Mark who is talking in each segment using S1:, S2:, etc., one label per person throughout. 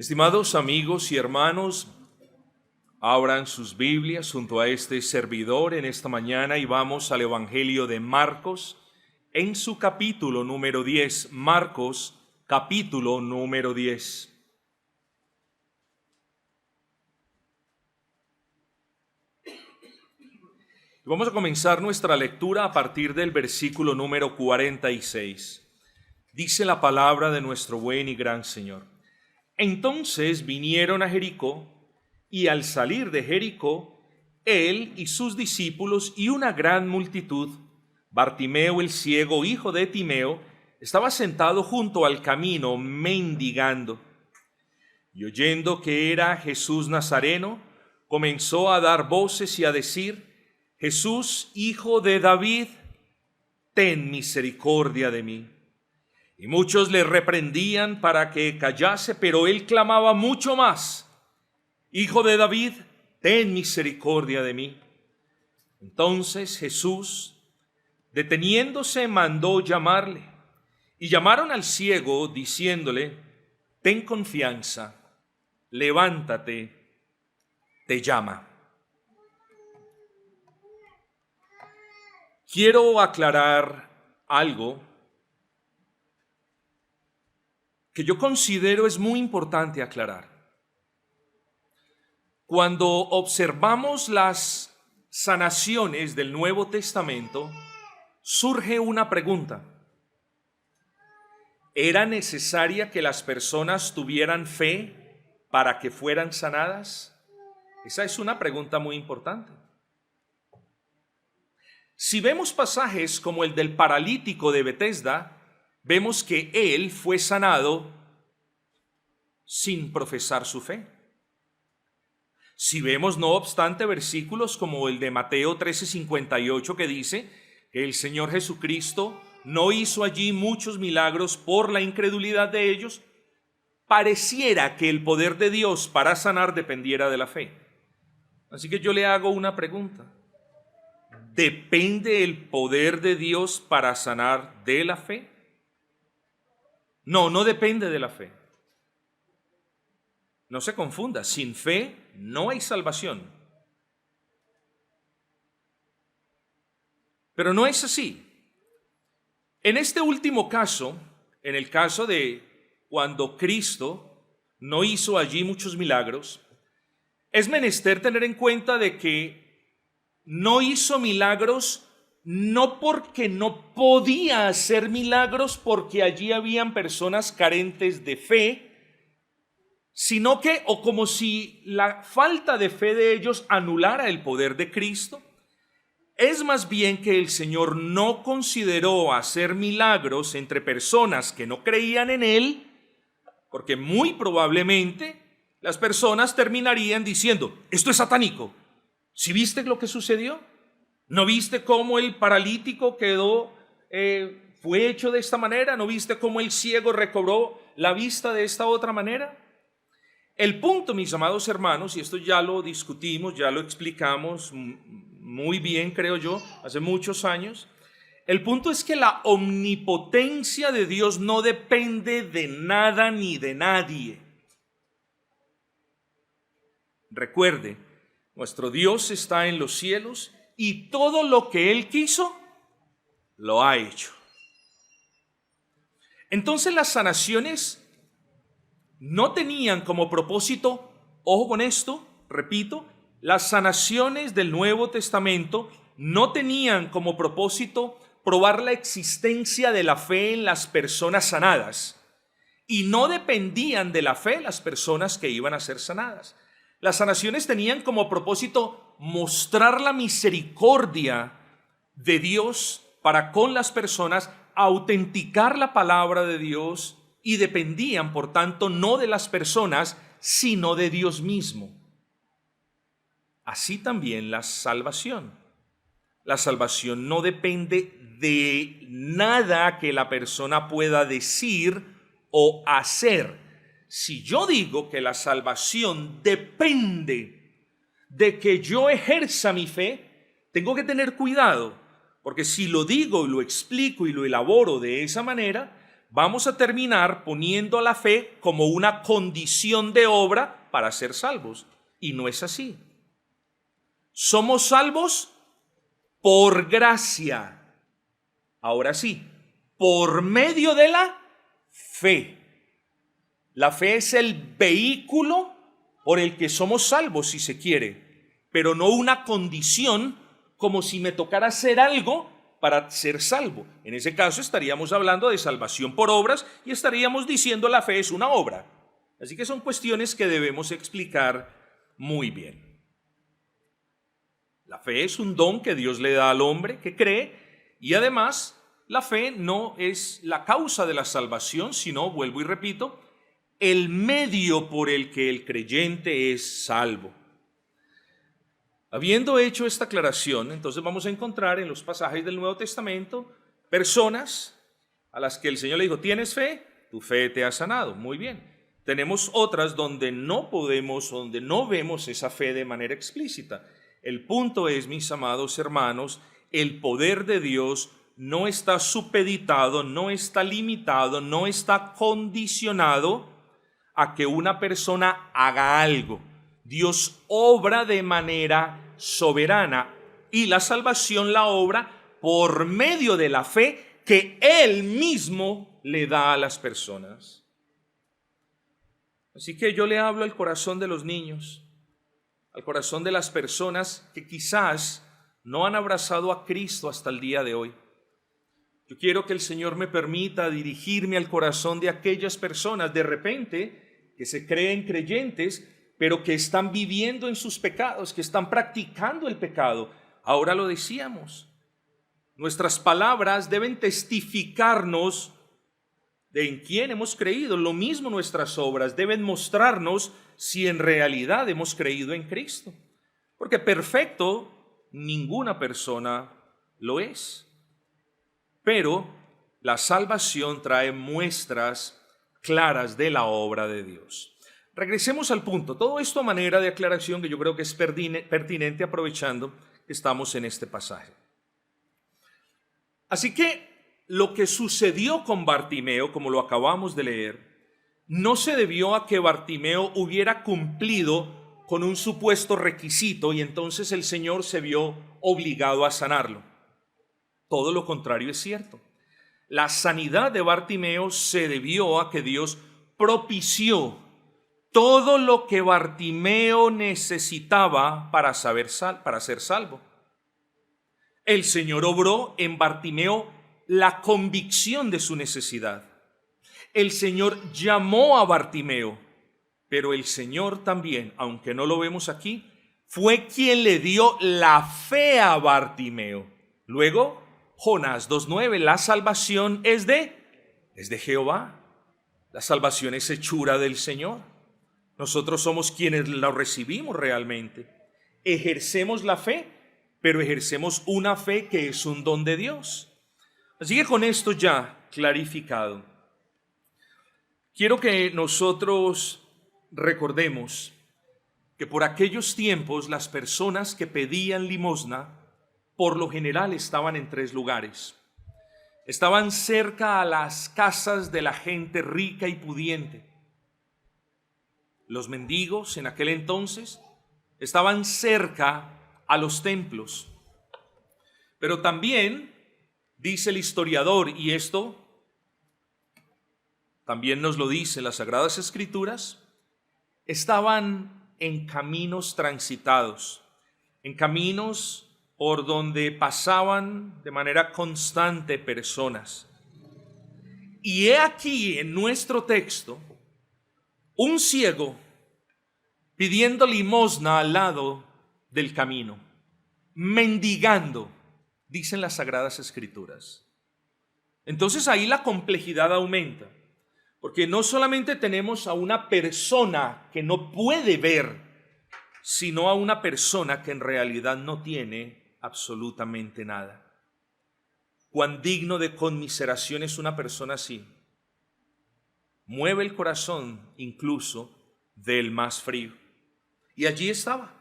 S1: Estimados amigos y hermanos, abran sus Biblias junto a este servidor en esta mañana y vamos al Evangelio de Marcos en su capítulo número 10. Marcos, capítulo número 10. Vamos a comenzar nuestra lectura a partir del versículo número 46. Dice la palabra de nuestro buen y gran Señor. Entonces vinieron a Jericó, y al salir de Jericó, él y sus discípulos y una gran multitud, Bartimeo el ciego, hijo de Timeo, estaba sentado junto al camino mendigando. Y oyendo que era Jesús Nazareno, comenzó a dar voces y a decir: Jesús, hijo de David, ten misericordia de mí. Y muchos le reprendían para que callase, pero él clamaba mucho más: Hijo de David, ten misericordia de mí. Entonces Jesús, deteniéndose, mandó llamarle. Y llamaron al ciego, diciéndole: Ten confianza, levántate, te llama. Quiero aclarar algo que yo considero es muy importante aclarar. Cuando observamos las sanaciones del Nuevo Testamento, surge una pregunta. ¿Era necesaria que las personas tuvieran fe para que fueran sanadas? Esa es una pregunta muy importante. Si vemos pasajes como el del paralítico de Betesda, vemos que él fue sanado sin profesar su fe. Si vemos, no obstante, versículos como el de Mateo 13:58 que dice que el Señor Jesucristo no hizo allí muchos milagros por la incredulidad de ellos, pareciera que el poder de Dios para sanar dependiera de la fe. Así que yo le hago una pregunta. ¿Depende el poder de Dios para sanar de la fe? No depende de la fe. No se confunda, sin fe no hay salvación. Pero no es así. En este último caso, en el caso de cuando Cristo no hizo allí muchos milagros, es menester tener en cuenta de que no hizo milagros no porque no podía hacer milagros porque allí habían personas carentes de fe, sino que, o como si la falta de fe de ellos anulara el poder de Cristo, es más bien que el Señor no consideró hacer milagros entre personas que no creían en Él, porque muy probablemente las personas terminarían diciendo: esto es satánico. ¿Sí viste lo que sucedió? ¿No viste cómo el paralítico quedó, fue hecho de esta manera? ¿No viste cómo el ciego recobró la vista de esta otra manera? El punto, mis amados hermanos, y esto ya lo discutimos, ya lo explicamos muy bien, creo yo, hace muchos años, el punto es que la omnipotencia de Dios no depende de nada ni de nadie. Recuerde, nuestro Dios está en los cielos y todo lo que Él quiso, lo ha hecho. Entonces las sanaciones no tenían como propósito, ojo con esto, repito, las sanaciones del Nuevo Testamento no tenían como propósito probar la existencia de la fe en las personas sanadas y no dependían de la fe las personas que iban a ser sanadas. Las sanaciones tenían como propósito mostrar la misericordia de Dios para con las personas, autenticar la palabra de Dios y dependían, por tanto, no de las personas, sino de Dios mismo. Así también la salvación. La salvación no depende de nada que la persona pueda decir o hacer. Si yo digo que la salvación depende de que yo ejerza mi fe, tengo que tener cuidado, porque si lo digo y lo explico y lo elaboro de esa manera, vamos a terminar poniendo la fe como una condición de obra para ser salvos. Y no es así. Somos salvos por gracia. Ahora sí, por medio de la fe. La fe es el vehículo por el que somos salvos, si se quiere, pero no una condición como si me tocara hacer algo para ser salvo. En ese caso estaríamos hablando de salvación por obras y estaríamos diciendo la fe es una obra. Así que son cuestiones que debemos explicar muy bien. La fe es un don que Dios le da al hombre que cree, y además la fe no es la causa de la salvación, sino, vuelvo y repito, el medio por el que el creyente es salvo. Habiendo hecho esta aclaración, entonces vamos a encontrar en los pasajes del Nuevo Testamento personas a las que el Señor le dijo, ¿tienes fe? Tu fe te ha sanado. Muy bien. Tenemos otras donde no podemos, donde no vemos esa fe de manera explícita. El punto es, mis amados hermanos, el poder de Dios no está supeditado, no está limitado, no está condicionado a que una persona haga algo. Dios obra de manera soberana y la salvación la obra por medio de la fe que Él mismo le da a las personas. Así que yo le hablo al corazón de los niños, al corazón de las personas que quizás no han abrazado a Cristo hasta el día de hoy. Yo quiero que el Señor me permita dirigirme al corazón de aquellas personas de repente que se creen creyentes, pero que están viviendo en sus pecados, que están practicando el pecado. Ahora lo decíamos, nuestras palabras deben testificarnos de en quién hemos creído. Lo mismo nuestras obras deben mostrarnos si en realidad hemos creído en Cristo. Porque perfecto ninguna persona lo es. Pero la salvación trae muestras claras de la obra de Dios. Regresemos al punto. Todo esto a manera de aclaración que yo creo que es pertinente aprovechando que estamos en este pasaje. Así que lo que sucedió con Bartimeo, como lo acabamos de leer, no se debió a que Bartimeo hubiera cumplido con un supuesto requisito y entonces el Señor se vio obligado a sanarlo. Todo lo contrario es cierto. La sanidad de Bartimeo se debió a que Dios propició todo lo que Bartimeo necesitaba para ser salvo. El Señor obró en Bartimeo la convicción de su necesidad. El Señor llamó a Bartimeo, pero el Señor también, aunque no lo vemos aquí, fue quien le dio la fe a Bartimeo. Luego, Jonás 2:9, la salvación es de Jehová. La salvación es hechura del Señor. Nosotros somos quienes la recibimos realmente. Ejercemos la fe, pero ejercemos una fe que es un don de Dios. Así que con esto ya clarificado, quiero que nosotros recordemos que por aquellos tiempos las personas que pedían limosna por lo general estaban en tres lugares. Estaban cerca a las casas de la gente rica y pudiente. Los mendigos en aquel entonces estaban cerca a los templos. Pero también, dice el historiador, y esto también nos lo dicen las Sagradas Escrituras, estaban en caminos transitados, en caminos por donde pasaban de manera constante personas. Y he aquí en nuestro texto un ciego pidiendo limosna al lado del camino, mendigando, dicen las Sagradas Escrituras. Entonces ahí la complejidad aumenta, porque no solamente tenemos a una persona que no puede ver, sino a una persona que en realidad no tiene absolutamente nada. Cuán digno de conmiseración es una persona así. Mueve el corazón incluso del más frío. Y allí estaba,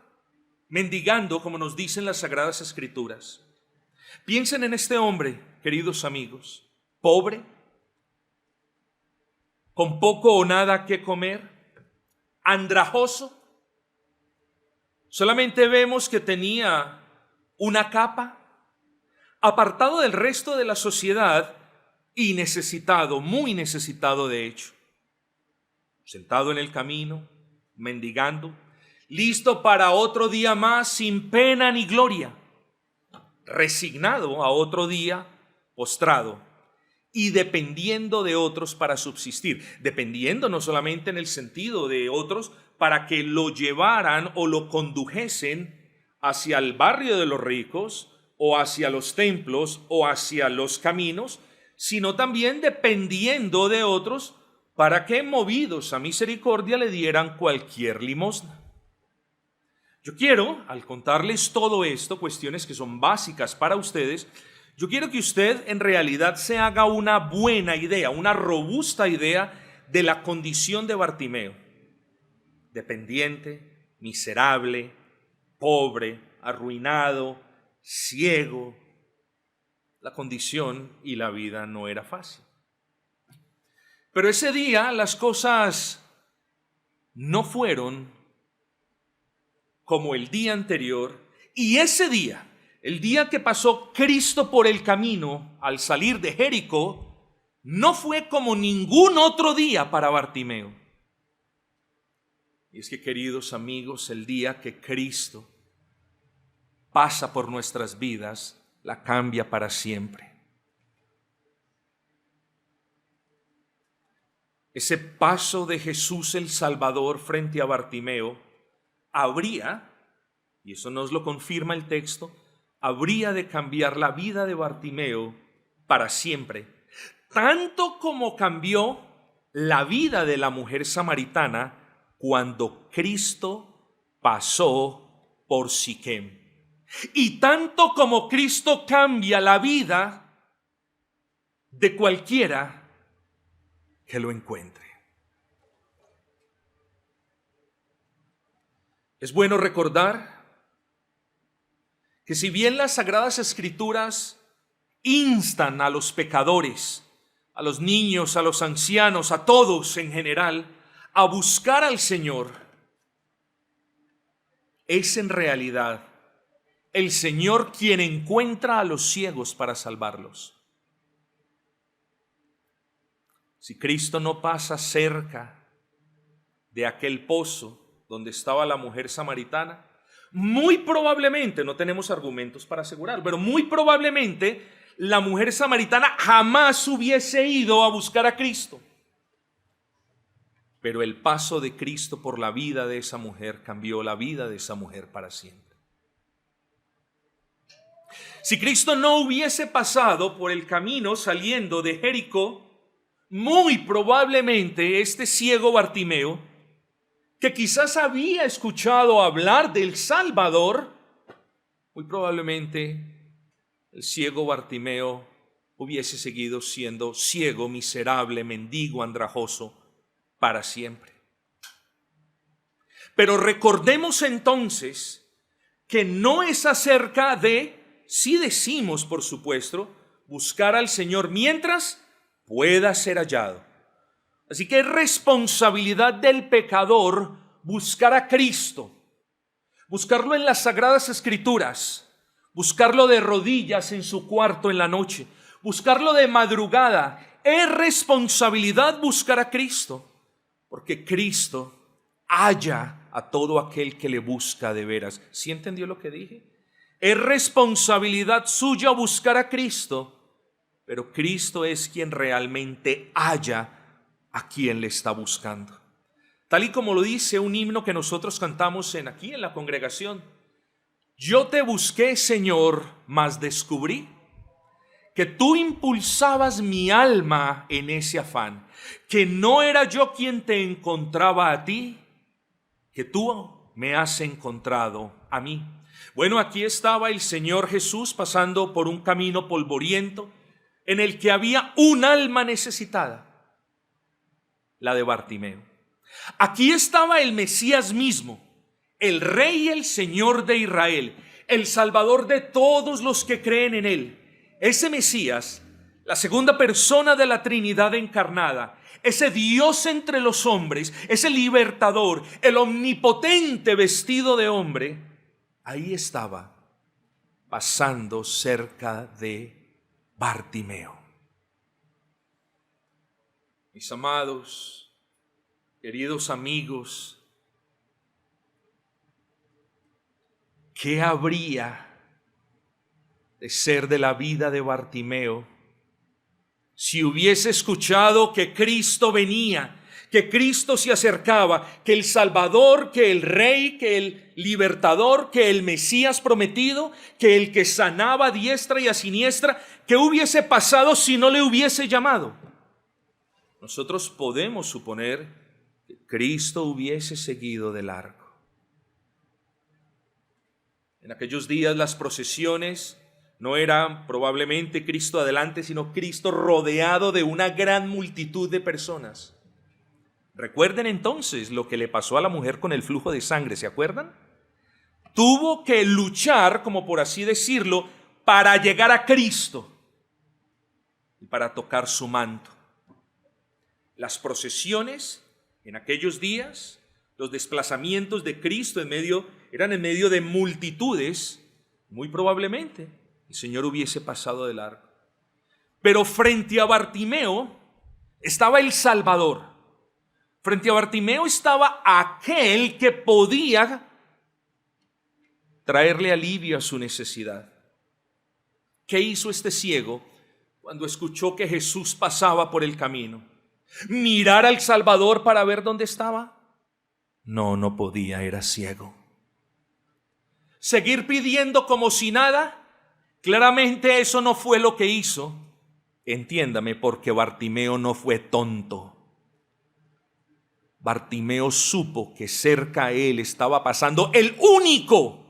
S1: mendigando, como nos dicen las Sagradas Escrituras. Piensen en este hombre, queridos amigos, pobre, con poco o nada que comer, andrajoso. Solamente vemos que tenía una capa, apartado del resto de la sociedad y necesitado, muy necesitado de hecho. Sentado en el camino, mendigando, listo para otro día más sin pena ni gloria, resignado a otro día postrado y dependiendo de otros para subsistir, dependiendo no solamente en el sentido de otros para que lo llevaran o lo condujesen hacia el barrio de los ricos o hacia los templos o hacia los caminos, sino también dependiendo de otros para que movidos a misericordia le dieran cualquier limosna. Yo quiero, al contarles todo esto, cuestiones que son básicas para ustedes, yo quiero que usted en realidad se haga una buena idea, una robusta idea de la condición de Bartimeo. Dependiente, miserable, pobre, arruinado, ciego. La condición y la vida no era fácil. Pero ese día las cosas no fueron como el día anterior, y ese día, el día que pasó Cristo por el camino al salir de Jericó, no fue como ningún otro día para Bartimeo. Y es que, queridos amigos, el día que Cristo pasa por nuestras vidas, la cambia para siempre. Ese paso de Jesús el Salvador frente a Bartimeo habría, y eso nos lo confirma el texto, habría de cambiar la vida de Bartimeo para siempre, tanto como cambió la vida de la mujer samaritana cuando Cristo pasó por Siquem, y tanto como Cristo cambia la vida de cualquiera que lo encuentre. Es bueno recordar que si bien las Sagradas Escrituras instan a los pecadores, a los niños, a los ancianos, a todos en general, a buscar al Señor, es en realidad el Señor quien encuentra a los ciegos para salvarlos. Si Cristo no pasa cerca de aquel pozo donde estaba la mujer samaritana, muy probablemente, no tenemos argumentos para asegurar, pero muy probablemente la mujer samaritana jamás hubiese ido a buscar a Cristo. Pero el paso de Cristo por la vida de esa mujer cambió la vida de esa mujer para siempre. Si Cristo no hubiese pasado por el camino saliendo de Jericó, muy probablemente este ciego Bartimeo, que quizás había escuchado hablar del Salvador, muy probablemente el ciego Bartimeo hubiese seguido siendo ciego, miserable, mendigo, andrajoso para siempre. Pero recordemos entonces que no es acerca de, si decimos por supuesto, buscar al Señor mientras pueda ser hallado. Así que es responsabilidad del pecador buscar a Cristo, buscarlo en las Sagradas Escrituras, buscarlo de rodillas en su cuarto en la noche, buscarlo de madrugada. Es responsabilidad buscar a Cristo, porque Cristo halla a todo aquel que le busca de veras. ¿Sí entendió lo que dije? Es responsabilidad suya buscar a Cristo, pero Cristo es quien realmente halla a quien le está buscando. Tal y como lo dice un himno que nosotros cantamos aquí en la congregación. Yo te busqué, Señor, mas descubrí que tú impulsabas mi alma en ese afán, que no era yo quien te encontraba a ti, que tú me has encontrado a mí. Bueno, aquí estaba el Señor Jesús pasando por un camino polvoriento en el que había un alma necesitada, la de Bartimeo. Aquí estaba el Mesías mismo, el Rey y el Señor de Israel, el Salvador de todos los que creen en Él. Ese Mesías, la segunda persona de la Trinidad encarnada, ese Dios entre los hombres, ese libertador, el omnipotente vestido de hombre, ahí estaba pasando cerca de Bartimeo. Mis amados, queridos amigos, ¿qué habría de ser de la vida de Bartimeo si hubiese escuchado que Cristo venía, que Cristo se acercaba, que el Salvador, que el Rey, que el Libertador, que el Mesías prometido, que el que sanaba a diestra y a siniestra? ¿Qué hubiese pasado si no le hubiese llamado? Nosotros podemos suponer que Cristo hubiese seguido de largo. En aquellos días las procesiones no eran probablemente Cristo adelante, sino Cristo rodeado de una gran multitud de personas. Recuerden entonces lo que le pasó a la mujer con el flujo de sangre, ¿se acuerdan? Tuvo que luchar, como por así decirlo, para llegar a Cristo y para tocar su manto. Las procesiones en aquellos días, los desplazamientos de Cristo eran en medio de multitudes, muy probablemente el Señor hubiese pasado de largo. Pero frente a Bartimeo estaba el Salvador. Frente a Bartimeo estaba aquel que podía traerle alivio a su necesidad. ¿Qué hizo este ciego cuando escuchó que Jesús pasaba por el camino? ¿Mirar al Salvador para ver dónde estaba? No podía, era ciego. ¿Seguir pidiendo como si nada? Claramente eso no fue lo que hizo. Entiéndame, porque Bartimeo no fue tonto. Bartimeo supo que cerca a él estaba pasando el único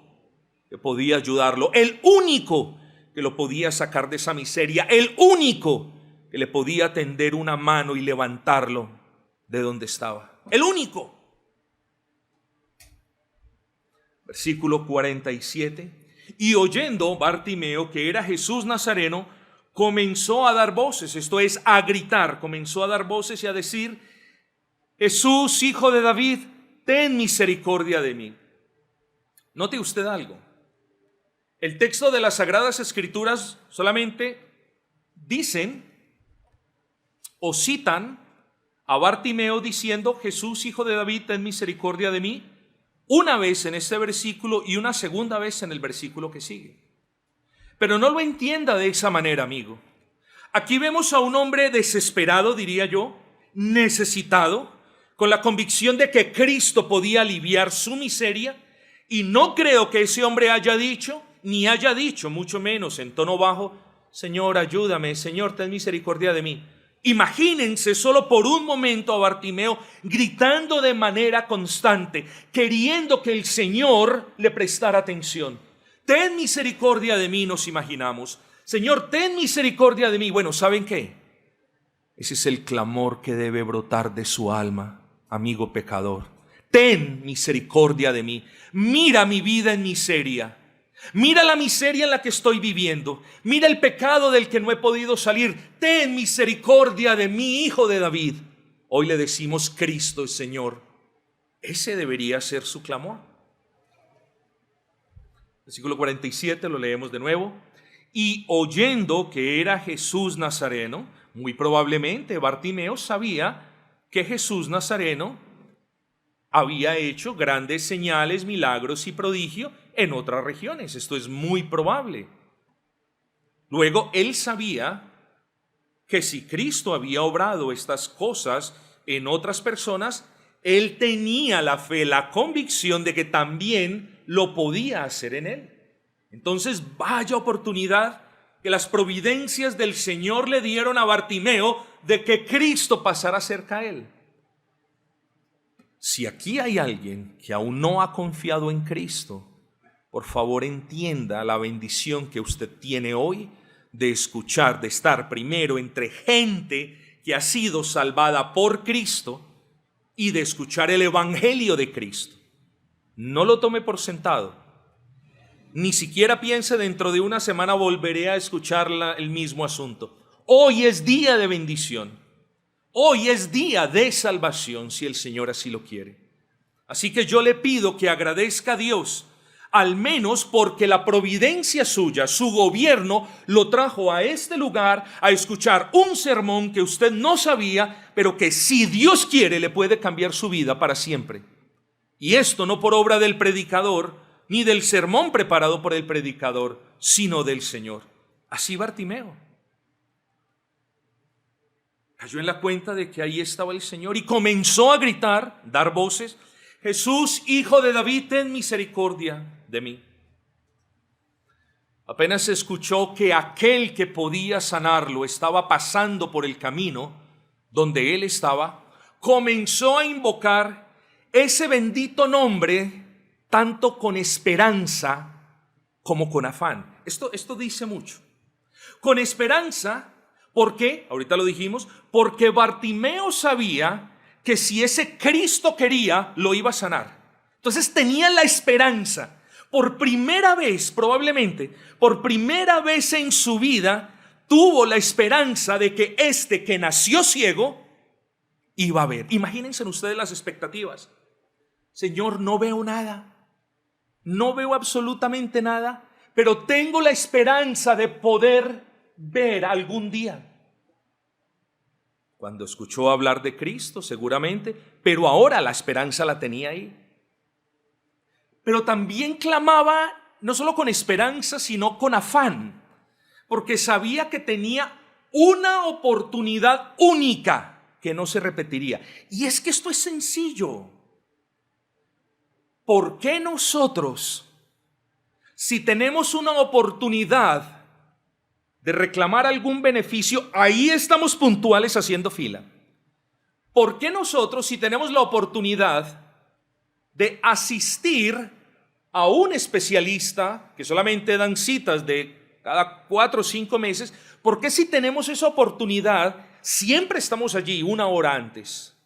S1: que podía ayudarlo, el único que lo podía sacar de esa miseria, el único que le podía tender una mano y levantarlo de donde estaba. El único. Versículo 47. Y oyendo Bartimeo que era Jesús Nazareno, comenzó a dar voces, esto es, a gritar, comenzó a dar voces y a decir: Jesús, hijo de David, ten misericordia de mí. Note usted algo. El texto de las Sagradas Escrituras solamente dicen o citan a Bartimeo diciendo: Jesús, hijo de David, ten misericordia de mí, una vez en este versículo y una segunda vez en el versículo que sigue. Pero no lo entienda de esa manera, amigo. Aquí vemos a un hombre desesperado, diría yo, necesitado, con la convicción de que Cristo podía aliviar su miseria, y no creo que ese hombre haya dicho, ni haya dicho, mucho menos en tono bajo: Señor, ayúdame, Señor, ten misericordia de mí. Imagínense solo por un momento a Bartimeo gritando de manera constante, queriendo que el Señor le prestara atención. Ten misericordia de mí, nos imaginamos. Señor, ten misericordia de mí. Bueno, ¿saben qué? Ese es el clamor que debe brotar de su alma, amigo pecador. Ten misericordia de mí. Mira mi vida en miseria. Mira la miseria en la que estoy viviendo. Mira el pecado del que no he podido salir. Ten misericordia de mí, hijo de David. Hoy le decimos: Cristo es Señor. Ese debería ser su clamor. Versículo 47, lo leemos de nuevo. Y oyendo que era Jesús Nazareno, muy probablemente Bartimeo sabía que Jesús Nazareno había hecho grandes señales, milagros y prodigio en otras regiones. Esto es muy probable. Luego, él sabía que si Cristo había obrado estas cosas en otras personas, él tenía la fe, la convicción de que también lo podía hacer en él. Entonces, vaya oportunidad que las providencias del Señor le dieron a Bartimeo de que Cristo pasara cerca a él. Si aquí hay alguien que aún no ha confiado en Cristo, por favor entienda la bendición que usted tiene hoy de escuchar, de estar primero entre gente que ha sido salvada por Cristo y de escuchar el Evangelio de Cristo. No lo tome por sentado. Ni siquiera piense dentro de una semana volveré a escuchar el mismo asunto. Hoy es día de bendición. Hoy es día de salvación si el Señor así lo quiere. Así que yo le pido que agradezca a Dios, al menos porque la providencia suya, su gobierno, lo trajo a este lugar a escuchar un sermón que usted no sabía, pero que si Dios quiere le puede cambiar su vida para siempre. Y esto no por obra del predicador, ni del sermón preparado por el predicador, sino del Señor. Así Bartimeo cayó en la cuenta de que ahí estaba el Señor y comenzó a gritar, dar voces: Jesús, Hijo de David, ten misericordia de mí. Apenas escuchó que aquel que podía sanarlo estaba pasando por el camino donde él estaba, comenzó a invocar ese bendito nombre, tanto con esperanza como con afán. Esto dice mucho. Con esperanza, ¿por qué? Ahorita lo dijimos, porque Bartimeo sabía que si ese Cristo quería, lo iba a sanar. Entonces tenía la esperanza. Por primera vez, probablemente, por primera vez en su vida, tuvo la esperanza de que este que nació ciego iba a ver. Imagínense ustedes las expectativas. Señor, no veo nada, no veo absolutamente nada, pero tengo la esperanza de poder ver algún día. Cuando escuchó hablar de Cristo, seguramente, pero ahora la esperanza la tenía ahí. Pero también clamaba no solo con esperanza, sino con afán, porque sabía que tenía una oportunidad única que no se repetiría. Y es que esto es sencillo. ¿Por qué nosotros, si tenemos una oportunidad de reclamar algún beneficio, ahí estamos puntuales haciendo fila? ¿Por qué nosotros, si tenemos la oportunidad de asistir a un especialista, que solamente dan citas de cada 4 o 5 meses, por qué si tenemos esa oportunidad, siempre estamos allí 1 hora antes?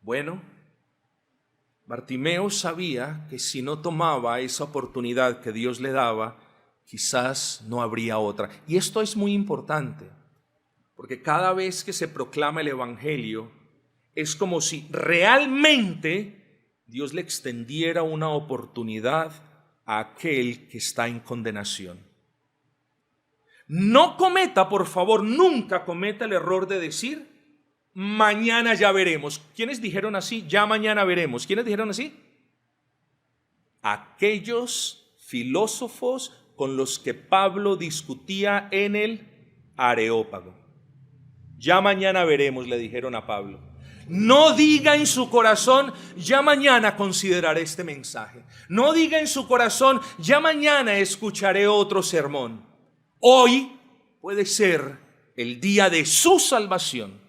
S1: Bueno, Bartimeo sabía que si no tomaba esa oportunidad que Dios le daba, quizás no habría otra. Y esto es muy importante, porque cada vez que se proclama el Evangelio, es como si realmente Dios le extendiera una oportunidad a aquel que está en condenación. No cometa, por favor, nunca cometa el error de decir: mañana ya veremos. ¿Quiénes dijeron así? Ya mañana veremos. ¿Quiénes dijeron así? Aquellos filósofos con los que Pablo discutía en el Areópago. Ya mañana veremos, le dijeron a Pablo. No diga en su corazón: ya mañana consideraré este mensaje. No diga en su corazón: ya mañana escucharé otro sermón. Hoy puede ser el día de su salvación.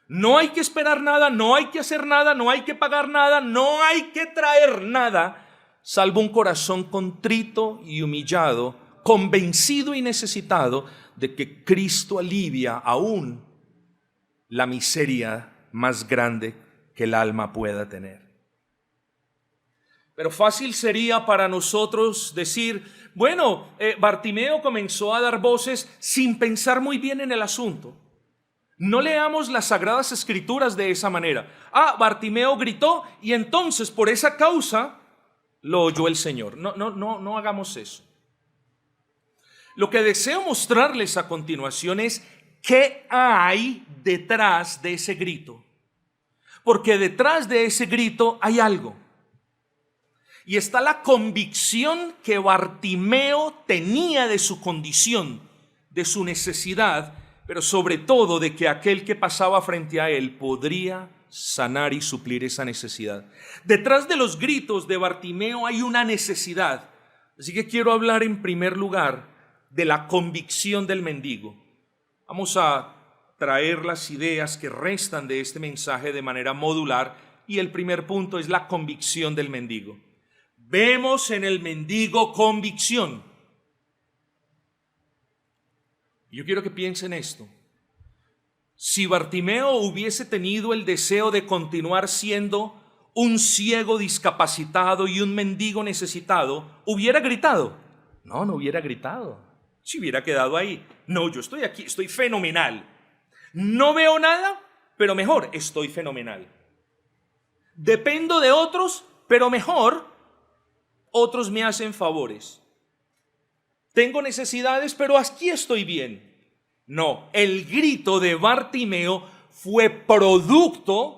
S1: No hay que esperar nada, no hay que hacer nada, no hay que pagar nada, no hay que traer nada, salvo un corazón contrito y humillado, convencido y necesitado de que Cristo alivia aún la miseria más grande que el alma pueda tener. Pero fácil sería para nosotros decir: bueno, Bartimeo comenzó a dar voces sin pensar muy bien en el asunto. No leamos las Sagradas Escrituras de esa manera. Bartimeo gritó y entonces por esa causa lo oyó el Señor. No hagamos eso. Lo que deseo mostrarles a continuación es qué hay detrás de ese grito. Porque detrás de ese grito hay algo. Y está la convicción que Bartimeo tenía de su condición, de su necesidad, pero sobre todo de que aquel que pasaba frente a él podría sanar y suplir esa necesidad. Detrás de los gritos de Bartimeo hay una necesidad. Así que quiero hablar en primer lugar de la convicción del mendigo. Vamos a traer las ideas que restan de este mensaje de manera modular, y el primer punto es la convicción del mendigo. Vemos en el mendigo convicción. Yo quiero que piensen esto. Si Bartimeo hubiese tenido el deseo de continuar siendo un ciego discapacitado y un mendigo necesitado, ¿hubiera gritado? No hubiera gritado. Si hubiera quedado ahí. No, yo estoy aquí, estoy fenomenal. No veo nada, pero mejor, estoy fenomenal. Dependo de otros, pero mejor, otros me hacen favores. Tengo necesidades, pero aquí estoy bien. No, el grito de Bartimeo fue producto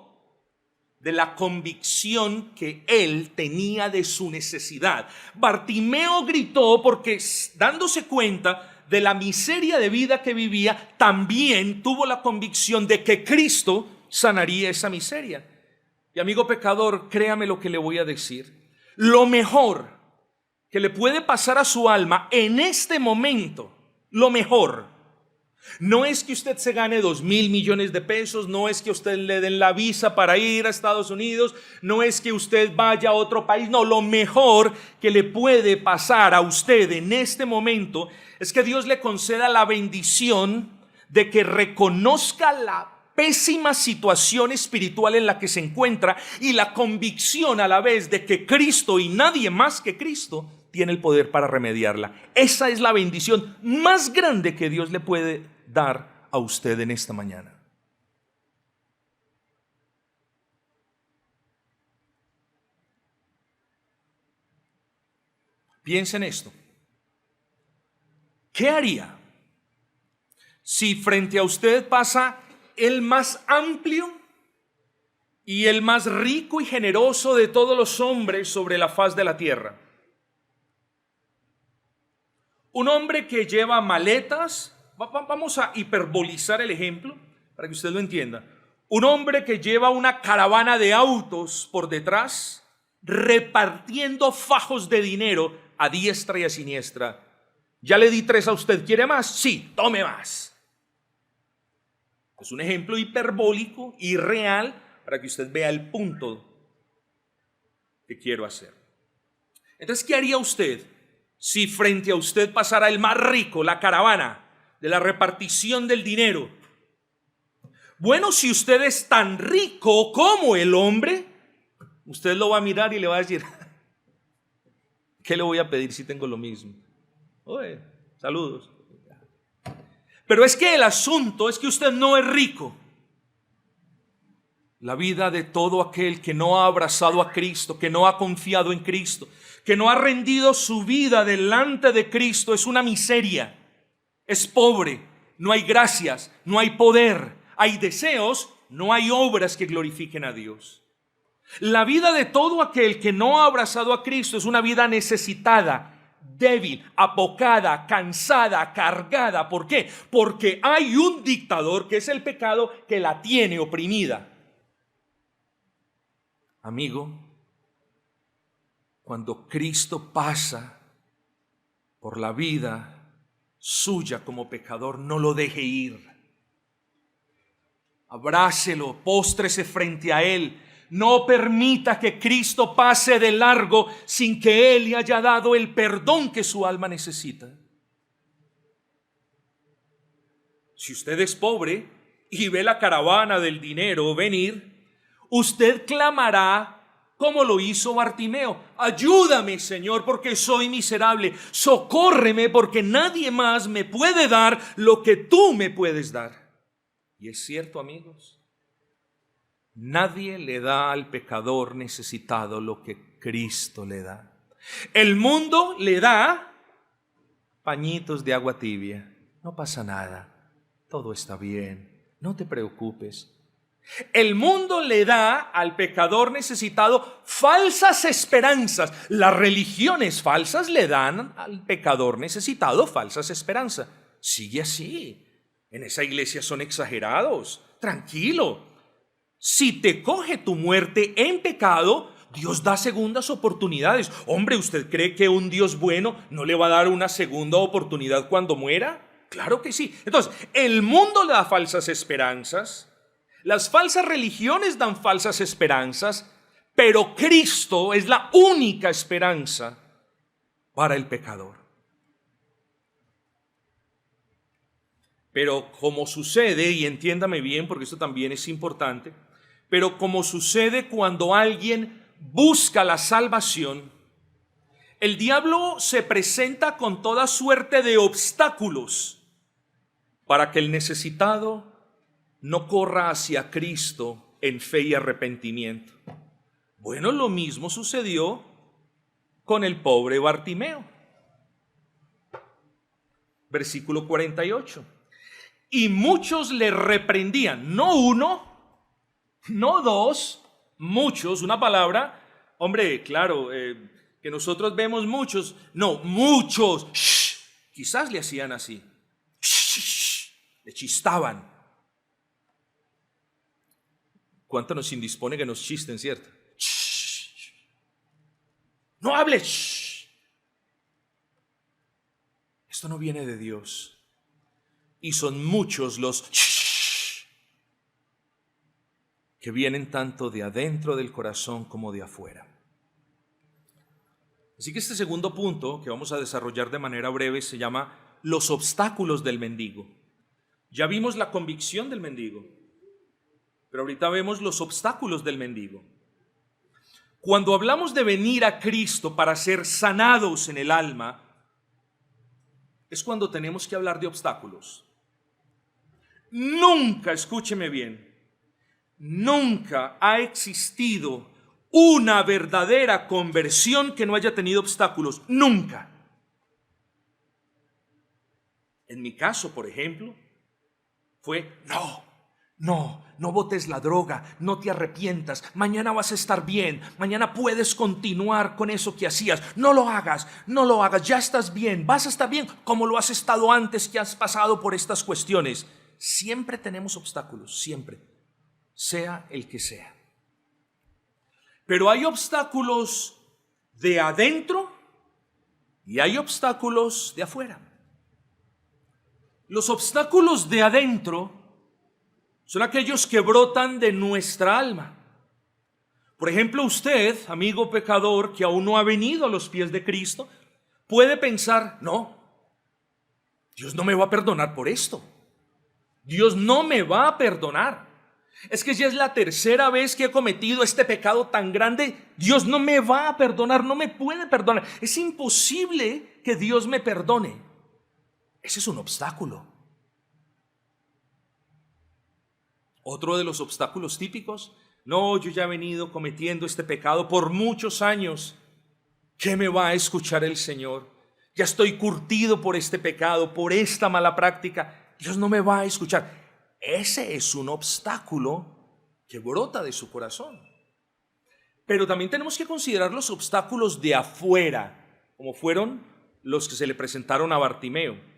S1: de la convicción que él tenía de su necesidad. Bartimeo gritó porque, dándose cuenta de la miseria de vida que vivía, también tuvo la convicción de que Cristo sanaría esa miseria. Y amigo pecador, créame lo que le voy a decir. Lo mejor que le puede pasar a su alma en este momento, lo mejor, no es que usted se gane 2.000 millones de pesos, no es que usted le den la visa para ir a Estados Unidos, no es que usted vaya a otro país, no, lo mejor que le puede pasar a usted en este momento es que Dios le conceda la bendición de que reconozca la pésima situación espiritual en la que se encuentra y la convicción a la vez de que Cristo y nadie más que Cristo tiene el poder para remediarla. Esa es la bendición más grande que Dios le puede dar a usted en esta mañana. Piensa en esto. ¿Qué haría si frente a usted pasa el más amplio y el más rico y generoso de todos los hombres sobre la faz de la tierra? Un hombre que lleva maletas, vamos a hiperbolizar el ejemplo para que usted lo entienda. Un hombre que lleva una caravana de autos por detrás, repartiendo fajos de dinero a diestra y a siniestra. Ya le di 3 a usted, ¿quiere más? Sí, tome más. Es un ejemplo hiperbólico y real para que usted vea el punto que quiero hacer. Entonces, ¿qué haría usted si frente a usted pasara el más rico, la caravana de la repartición del dinero? Bueno, si usted es tan rico como el hombre, usted lo va a mirar y le va a decir, ¿qué le voy a pedir si tengo lo mismo? Oye, saludos. Pero es que el asunto es que usted no es rico. La vida de todo aquel que no ha abrazado a Cristo, que no ha confiado en Cristo, que no ha rendido su vida delante de Cristo, es una miseria. Es pobre, no hay gracias, no hay poder, hay deseos, no hay obras que glorifiquen a Dios. La vida de todo aquel que no ha abrazado a Cristo es una vida necesitada, débil, apocada, cansada, cargada. ¿Por qué? Porque hay un dictador que es el pecado que la tiene oprimida. Amigo, cuando Cristo pasa por la vida suya como pecador, no lo deje ir. Abrácelo, póstrese frente a Él. No permita que Cristo pase de largo sin que Él le haya dado el perdón que su alma necesita. Si usted es pobre y ve la caravana del dinero venir, usted clamará como lo hizo Bartimeo: ayúdame, Señor, porque soy miserable. Socórreme porque nadie más me puede dar lo que tú me puedes dar. Y es cierto, amigos, nadie le da al pecador necesitado lo que Cristo le da. El mundo le da pañitos de agua tibia. No pasa nada, todo está bien, no te preocupes. El mundo le da al pecador necesitado falsas esperanzas. Las religiones falsas le dan al pecador necesitado falsas esperanzas. Sigue así. En esa iglesia son exagerados. Tranquilo. Si te coge tu muerte en pecado, Dios da segundas oportunidades. Hombre, ¿usted cree que un Dios bueno no le va a dar una segunda oportunidad cuando muera? Claro que sí. Entonces, el mundo le da falsas esperanzas. Las falsas religiones dan falsas esperanzas, pero Cristo es la única esperanza para el pecador. Pero como sucede, y entiéndame bien porque esto también es importante, pero como sucede cuando alguien busca la salvación, el diablo se presenta con toda suerte de obstáculos para que el necesitado no corra hacia Cristo en fe y arrepentimiento. Bueno, lo mismo sucedió con el pobre Bartimeo. Versículo 48. Y muchos le reprendían, no uno, no dos, muchos, una palabra, hombre, claro, que nosotros vemos muchos, no, muchos, quizás le hacían así, le chistaban. ¿Cuánto nos indispone que nos chisten, cierto? No hables. Esto no viene de Dios. Y son muchos los que vienen tanto de adentro del corazón como de afuera. Así que este segundo punto que vamos a desarrollar de manera breve se llama los obstáculos del mendigo. Ya vimos la convicción del mendigo, pero ahorita vemos los obstáculos del mendigo. Cuando hablamos de venir a Cristo para ser sanados en el alma, es cuando tenemos que hablar de obstáculos. Nunca, escúcheme bien, nunca ha existido una verdadera conversión que no haya tenido obstáculos. Nunca. En mi caso, por ejemplo, fue no botes la droga, no te arrepientas, mañana vas a estar bien, mañana puedes continuar con eso que hacías, no lo hagas, ya estás bien, vas a estar bien como lo has estado antes que has pasado por estas cuestiones. Siempre tenemos obstáculos, siempre, sea el que sea. Pero hay obstáculos de adentro y hay obstáculos de afuera. Los obstáculos de adentro son aquellos que brotan de nuestra alma. Por ejemplo, usted, amigo pecador, que aún no ha venido a los pies de Cristo, puede pensar, no, Dios no me va a perdonar por esto. Dios no me va a perdonar. Es que ya es la tercera vez que he cometido este pecado tan grande. Dios no me va a perdonar, no me puede perdonar. Es imposible que Dios me perdone. Ese es un obstáculo. Otro de los obstáculos típicos, no, yo ya he venido cometiendo este pecado por muchos años. ¿Qué me va a escuchar el Señor? Ya estoy curtido por este pecado, por esta mala práctica. Dios no me va a escuchar. Ese es un obstáculo que brota de su corazón. Pero también tenemos que considerar los obstáculos de afuera, como fueron los que se le presentaron a Bartimeo.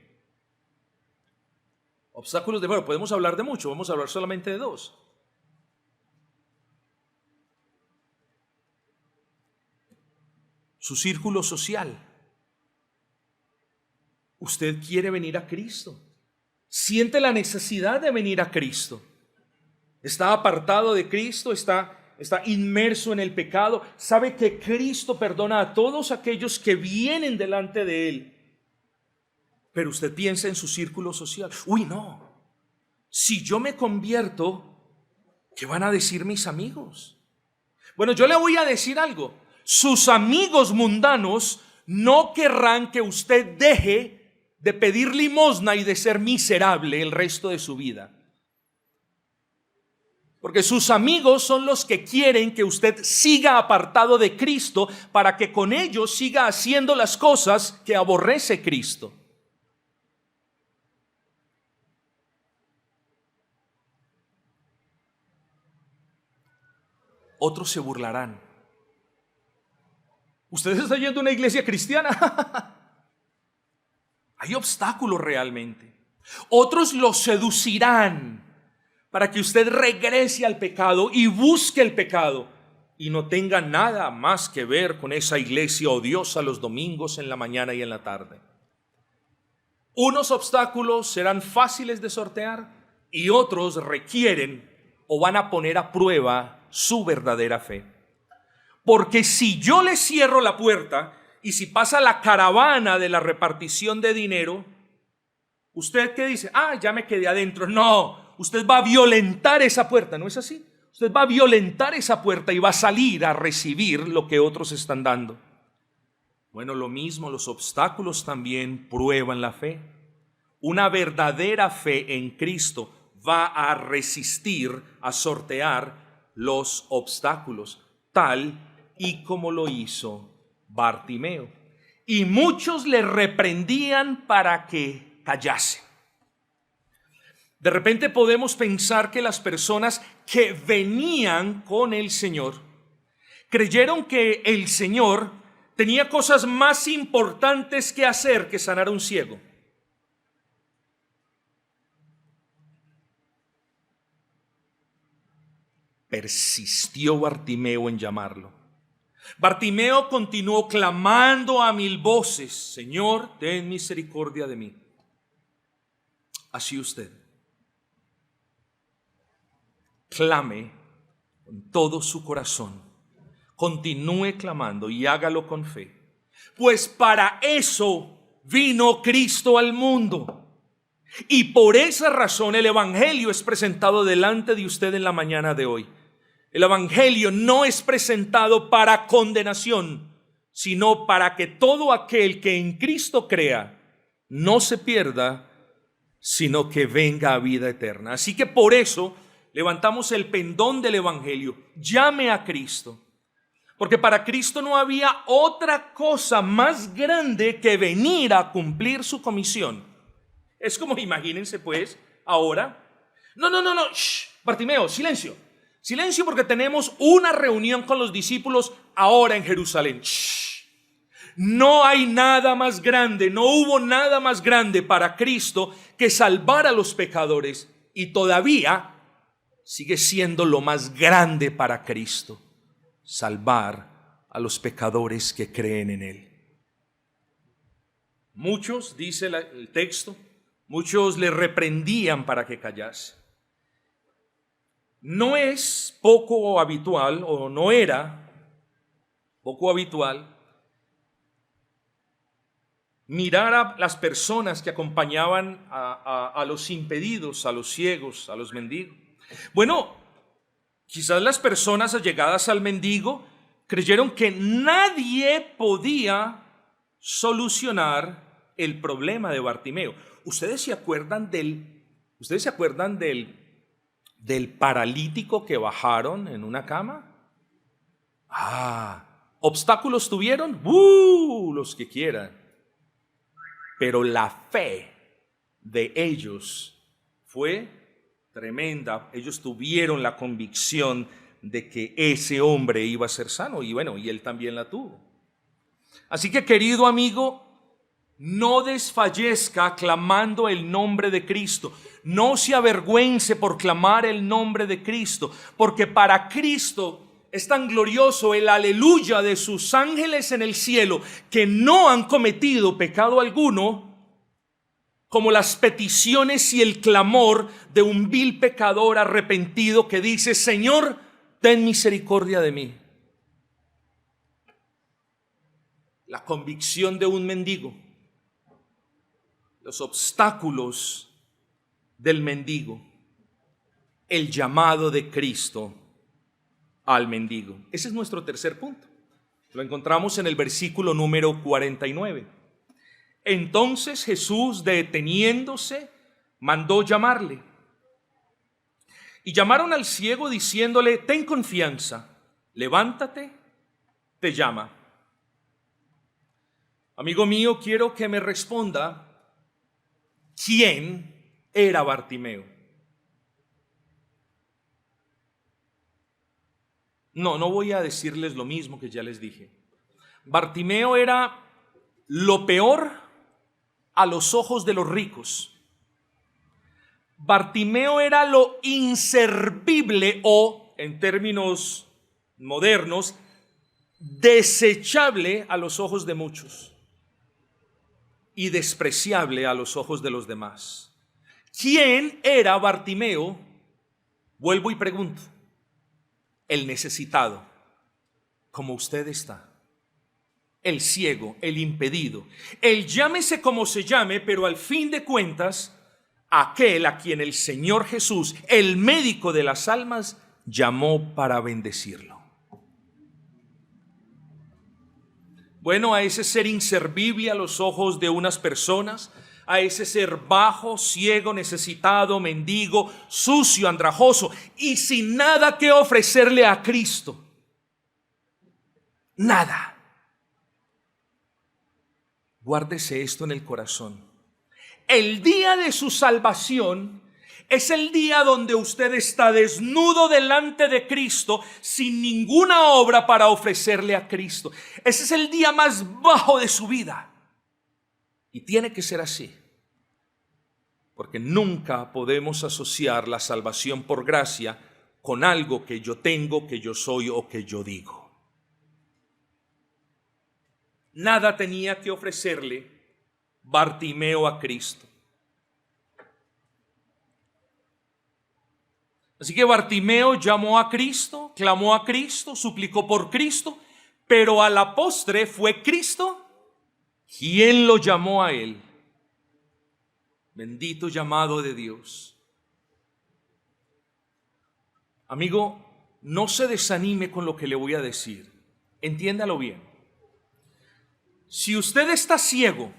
S1: Obstáculos de afuera, podemos hablar de mucho, vamos a hablar solamente de dos. Su círculo social. Usted quiere venir a Cristo. Siente la necesidad de venir a Cristo. Está apartado de Cristo, está inmerso en el pecado. Sabe que Cristo perdona a todos aquellos que vienen delante de Él. Pero usted piensa en su círculo social. Uy, no. Si yo me convierto, ¿qué van a decir mis amigos? Bueno, yo le voy a decir algo. Sus amigos mundanos no querrán que usted deje de pedir limosna y de ser miserable el resto de su vida. Porque sus amigos son los que quieren que usted siga apartado de Cristo para que con ellos siga haciendo las cosas que aborrece Cristo. Otros se burlarán. ¿Usted está yendo a una iglesia cristiana? Hay obstáculos realmente. Otros lo seducirán para que usted regrese al pecado y busque el pecado y no tenga nada más que ver con esa iglesia odiosa los domingos en la mañana y en la tarde. Unos obstáculos serán fáciles de sortear y otros requieren o van a poner a prueba su verdadera fe. Porque si yo le cierro la puerta y si pasa la caravana de la repartición de dinero, ¿usted qué dice? Ya me quedé adentro. No, usted va a violentar esa puerta, ¿no es así? Usted va a violentar esa puerta y va a salir a recibir lo que otros están dando. Bueno, lo mismo, los obstáculos también prueban la fe. Una verdadera fe en Cristo va a resistir, a sortear los obstáculos, tal y como lo hizo Bartimeo. Y muchos le reprendían para que callase. De repente podemos pensar que las personas que venían con el Señor creyeron que el Señor tenía cosas más importantes que hacer que sanar a un ciego. Persistió Bartimeo en llamarlo. Bartimeo continuó clamando a mil voces: Señor, ten misericordia de mí. Así usted clame con todo su corazón, continúe clamando y hágalo con fe, pues para eso vino Cristo al mundo. Y por esa razón el Evangelio es presentado delante de usted en la mañana de hoy. El Evangelio no es presentado para condenación, sino para que todo aquel que en Cristo crea no se pierda, sino que venga a vida eterna. Así que por eso levantamos el pendón del Evangelio: llame a Cristo, porque para Cristo no había otra cosa más grande que venir a cumplir su comisión. Es como, imagínense pues, ahora, no, shh, Bartimeo, silencio, porque tenemos una reunión con los discípulos ahora en Jerusalén. Shh. No hay nada más grande, no hubo nada más grande para Cristo que salvar a los pecadores, y todavía sigue siendo lo más grande para Cristo salvar a los pecadores que creen en Él. Muchos, dice el texto, muchos le reprendían para que callase. No es poco habitual, o no era poco habitual, mirar a las personas que acompañaban a los impedidos, a los ciegos, a los mendigos. Bueno, quizás las personas allegadas al mendigo creyeron que nadie podía solucionar el problema de Bartimeo. ¿Ustedes se acuerdan del paralítico que bajaron en una cama? ¿Obstáculos tuvieron? Los que quieran. Pero la fe de ellos fue tremenda. Ellos tuvieron la convicción de que ese hombre iba a ser sano, y bueno, y él también la tuvo. Así que, querido amigo, no desfallezca clamando el nombre de Cristo. No se avergüence por clamar el nombre de Cristo, porque para Cristo es tan glorioso el aleluya de sus ángeles en el cielo, que no han cometido pecado alguno, como las peticiones y el clamor de un vil pecador arrepentido que dice: Señor, ten misericordia de mí. La convicción de un mendigo, los obstáculos del mendigo, el llamado de Cristo al mendigo. Ese es nuestro tercer punto. Lo encontramos en el versículo número 49. Entonces Jesús, deteniéndose, mandó llamarle. Y llamaron al ciego diciéndole: ten confianza, levántate, te llama. Amigo mío, quiero que me responda: ¿quién era Bartimeo? No voy a decirles lo mismo que ya les dije. Bartimeo era lo peor a los ojos de los ricos. Bartimeo era lo inservible, o, en términos modernos, desechable a los ojos de muchos y despreciable a los ojos de los demás. ¿Quién era Bartimeo? Vuelvo y pregunto: el necesitado, como usted está, el ciego, el impedido, el llámese como se llame, pero al fin de cuentas, aquel a quien el Señor Jesús, el médico de las almas, llamó para bendecirlo. Bueno, a ese ser inservible a los ojos de unas personas, a ese ser bajo, ciego, necesitado, mendigo, sucio, andrajoso y sin nada que ofrecerle a Cristo. Nada. Guárdese esto en el corazón. El día de su salvación es el día donde usted está desnudo delante de Cristo, sin ninguna obra para ofrecerle a Cristo. Ese es el día más bajo de su vida. Y tiene que ser así, porque nunca podemos asociar la salvación por gracia con algo que yo tengo, que yo soy o que yo digo. Nada tenía que ofrecerle Bartimeo a Cristo. Así que Bartimeo llamó a Cristo, clamó a Cristo, suplicó por Cristo, pero a la postre fue Cristo quien lo llamó a él. Bendito llamado de Dios. Amigo, no se desanime con lo que le voy a decir. Entiéndalo bien. Si usted está ciego,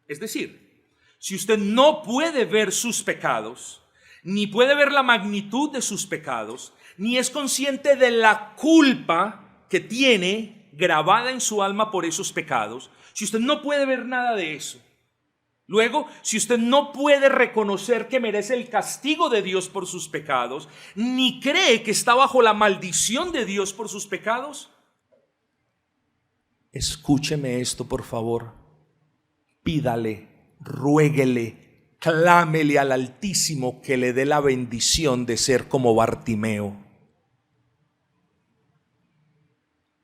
S1: es decir, si usted no puede ver sus pecados, ni puede ver la magnitud de sus pecados, ni es consciente de la culpa que tiene grabada en su alma por esos pecados, si usted no puede ver nada de eso, luego, si usted no puede reconocer que merece el castigo de Dios por sus pecados, ni cree que está bajo la maldición de Dios por sus pecados, escúcheme esto, por favor. Pídale, ruéguele, clámele al Altísimo que le dé la bendición de ser como Bartimeo.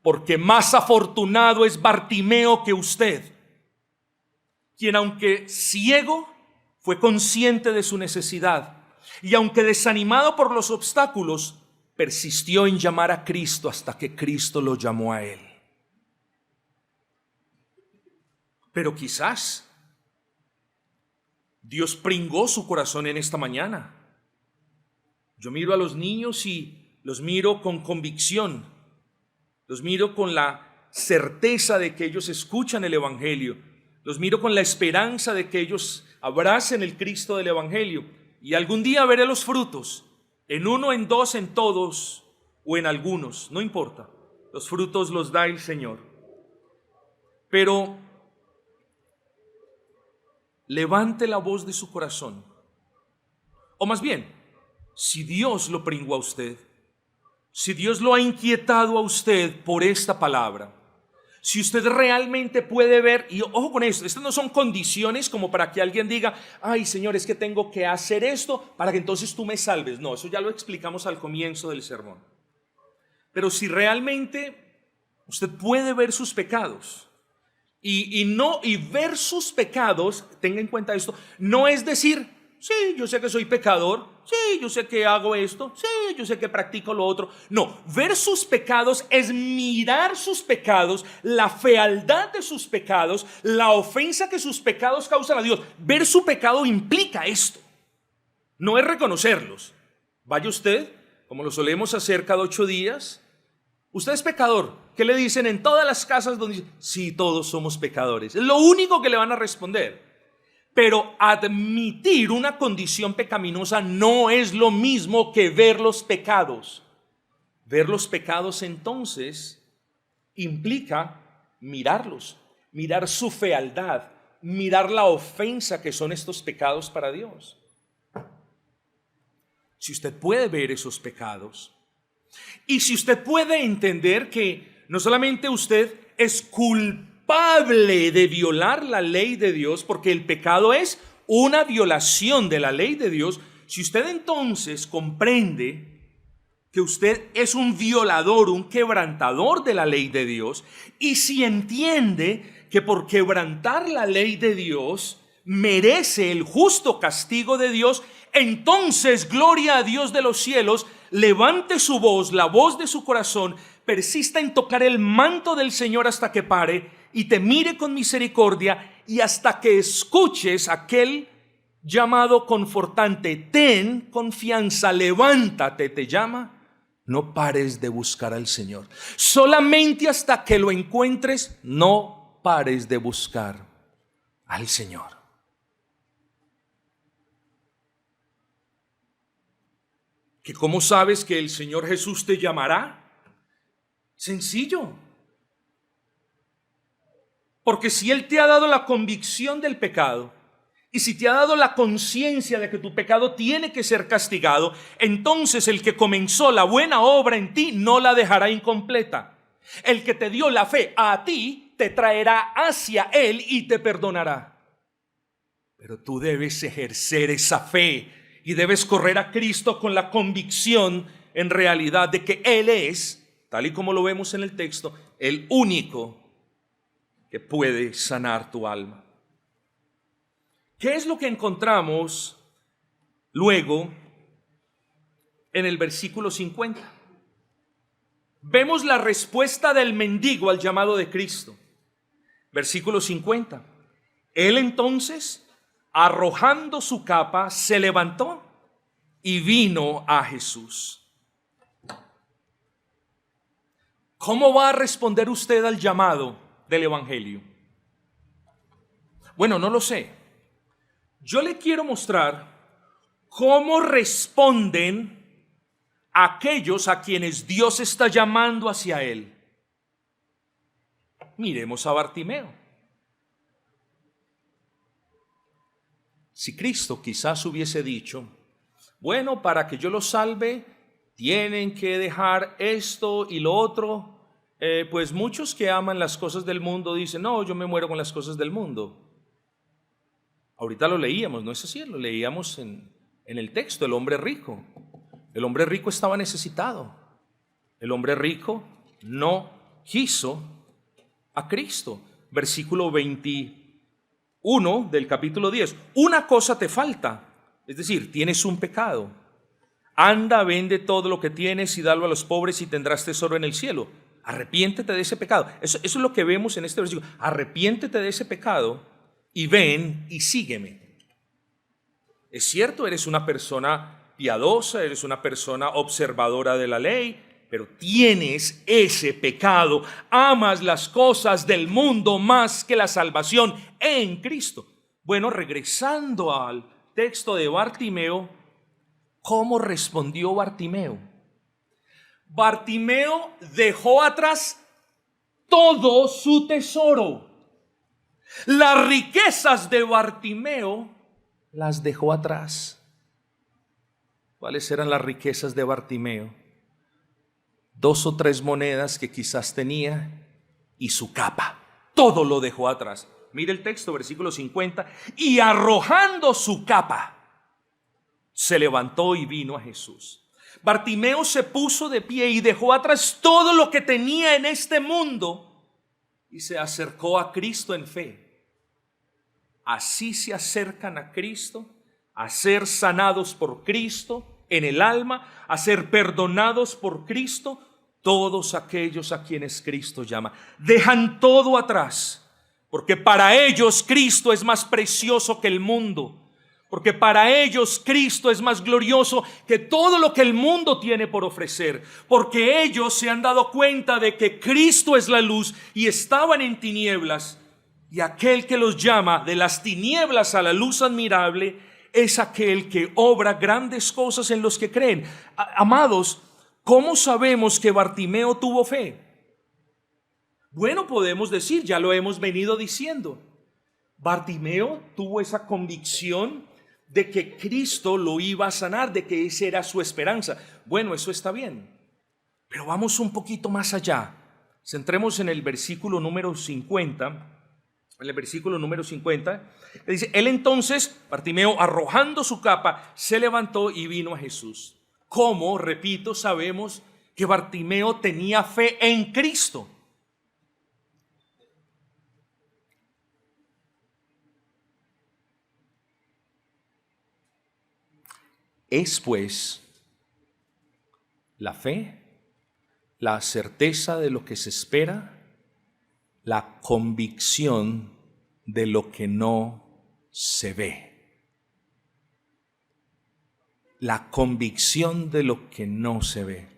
S1: Porque más afortunado es Bartimeo que usted, quien aunque ciego fue consciente de su necesidad y aunque desanimado por los obstáculos, persistió en llamar a Cristo hasta que Cristo lo llamó a él. Pero quizás Dios pringó su corazón en esta mañana. Yo miro a los niños y los miro con convicción, los miro con la certeza de que ellos escuchan el Evangelio, los miro con la esperanza de que ellos abracen el Cristo del Evangelio y algún día veré los frutos, en uno, en dos, en todos o en algunos, no importa, los frutos los da el Señor. Pero levante la voz de su corazón, o más bien, si Dios lo pringó a usted, si Dios lo ha inquietado a usted por esta palabra, si usted realmente puede ver, y ojo con esto, estas no son condiciones como para que alguien diga, ay Señor, es que tengo que hacer esto para que entonces tú me salves. No, eso ya lo explicamos al comienzo del sermón. Pero si realmente usted puede ver sus pecados, y ver sus pecados, tenga en cuenta esto, no es decir, sí, yo sé que soy pecador, sí, yo sé que hago esto, sí, yo sé que practico lo otro. No, ver sus pecados es mirar sus pecados, la fealdad de sus pecados, la ofensa que sus pecados causan a Dios. Ver su pecado implica esto, no es reconocerlos. Vaya usted, como lo solemos hacer cada 8 días, usted es pecador. ¿Qué le dicen en todas las casas donde dicen, sí, todos somos pecadores? Es lo único que le van a responder. Pero admitir una condición pecaminosa no es lo mismo que ver los pecados. Ver los pecados entonces implica mirarlos, mirar su fealdad, mirar la ofensa que son estos pecados para Dios. Si usted puede ver esos pecados, y si usted puede entender que no solamente usted es culpable de violar la ley de Dios, porque el pecado es una violación de la ley de Dios, si usted entonces comprende que usted es un violador, un quebrantador de la ley de Dios, y si entiende que por quebrantar la ley de Dios merece el justo castigo de Dios, entonces, gloria a Dios de los cielos, levante su voz, la voz de su corazón, persista en tocar el manto del Señor hasta que pare y te mire con misericordia y hasta que escuches aquel llamado confortante. Ten confianza, levántate, te llama. No pares de buscar al Señor. Solamente hasta que lo encuentres, no pares de buscar al Señor. ¿Que cómo sabes que el Señor Jesús te llamará? Sencillo. Porque si Él te ha dado la convicción del pecado, y si te ha dado la conciencia de que tu pecado tiene que ser castigado, entonces el que comenzó la buena obra en ti no la dejará incompleta. El que te dio la fe a ti te traerá hacia Él y te perdonará. Pero tú debes ejercer esa fe y debes correr a Cristo con la convicción en realidad de que Él es, tal y como lo vemos en el texto, el único que puede sanar tu alma. ¿Qué es lo que encontramos luego en el versículo 50? Vemos la respuesta del mendigo al llamado de Cristo. Versículo 50. Él entonces, arrojando su capa, se levantó y vino a Jesús. ¿Cómo va a responder usted al llamado del Evangelio? Bueno, no lo sé. Yo le quiero mostrar cómo responden aquellos a quienes Dios está llamando hacia Él. Miremos a Bartimeo. Si Cristo quizás hubiese dicho, bueno, para que yo los salve, tienen que dejar esto y lo otro, pues muchos que aman las cosas del mundo dicen, no, yo me muero con las cosas del mundo. Ahorita lo leíamos, ¿no es así? Lo leíamos en el texto, el hombre rico. El hombre rico estaba necesitado. El hombre rico no quiso a Cristo. Versículo 21 del capítulo 10. Una cosa te falta, es decir, tienes un pecado. Anda, vende todo lo que tienes y dalo a los pobres y tendrás tesoro en el cielo. Arrepiéntete de ese pecado. Eso es lo que vemos en este versículo. Arrepiéntete de ese pecado y ven y sígueme. Es cierto, eres una persona piadosa, eres una persona observadora de la ley, pero tienes ese pecado, amas las cosas del mundo más que la salvación en Cristo. Bueno, regresando al texto de Bartimeo, ¿cómo respondió Bartimeo? Bartimeo dejó atrás todo su tesoro. Las riquezas de Bartimeo las dejó atrás. ¿Cuáles eran las riquezas de Bartimeo? 2 o 3 monedas que quizás tenía y su capa. Todo lo dejó atrás. Mire el texto, versículo 50. Y arrojando su capa, se levantó y vino a Jesús. Bartimeo se puso de pie y dejó atrás todo lo que tenía en este mundo y se acercó a Cristo en fe. Así se acercan a Cristo, a ser sanados por Cristo en el alma, a ser perdonados por Cristo, todos aquellos a quienes Cristo llama. Dejan todo atrás, porque para ellos Cristo es más precioso que el mundo, porque para ellos Cristo es más glorioso que todo lo que el mundo tiene por ofrecer, porque ellos se han dado cuenta de que Cristo es la luz y estaban en tinieblas, y aquel que los llama de las tinieblas a la luz admirable es aquel que obra grandes cosas en los que creen. Amados, ¿cómo sabemos que Bartimeo tuvo fe? Bueno, podemos decir, ya lo hemos venido diciendo, Bartimeo tuvo esa convicción de que Cristo lo iba a sanar, de que esa era su esperanza. Bueno, eso está bien, pero vamos un poquito más allá. Centremos en el versículo número 50. En el versículo número 50, le dice, él entonces, Bartimeo, arrojando su capa, se levantó y vino a Jesús. ¿Cómo? Repito, sabemos que Bartimeo tenía fe en Cristo. Es pues la fe, la certeza de lo que se espera, la convicción de lo que no se ve. La convicción de lo que no se ve.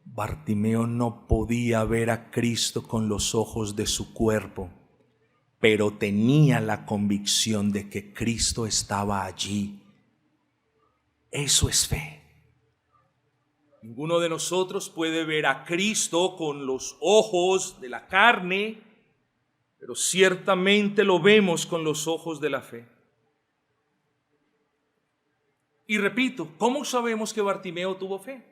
S1: Bartimeo no podía ver a Cristo con los ojos de su cuerpo, pero tenía la convicción de que Cristo estaba allí. Eso es fe. Ninguno de nosotros puede ver a Cristo con los ojos de la carne, pero ciertamente lo vemos con los ojos de la fe. Y repito, ¿cómo sabemos que Bartimeo tuvo fe?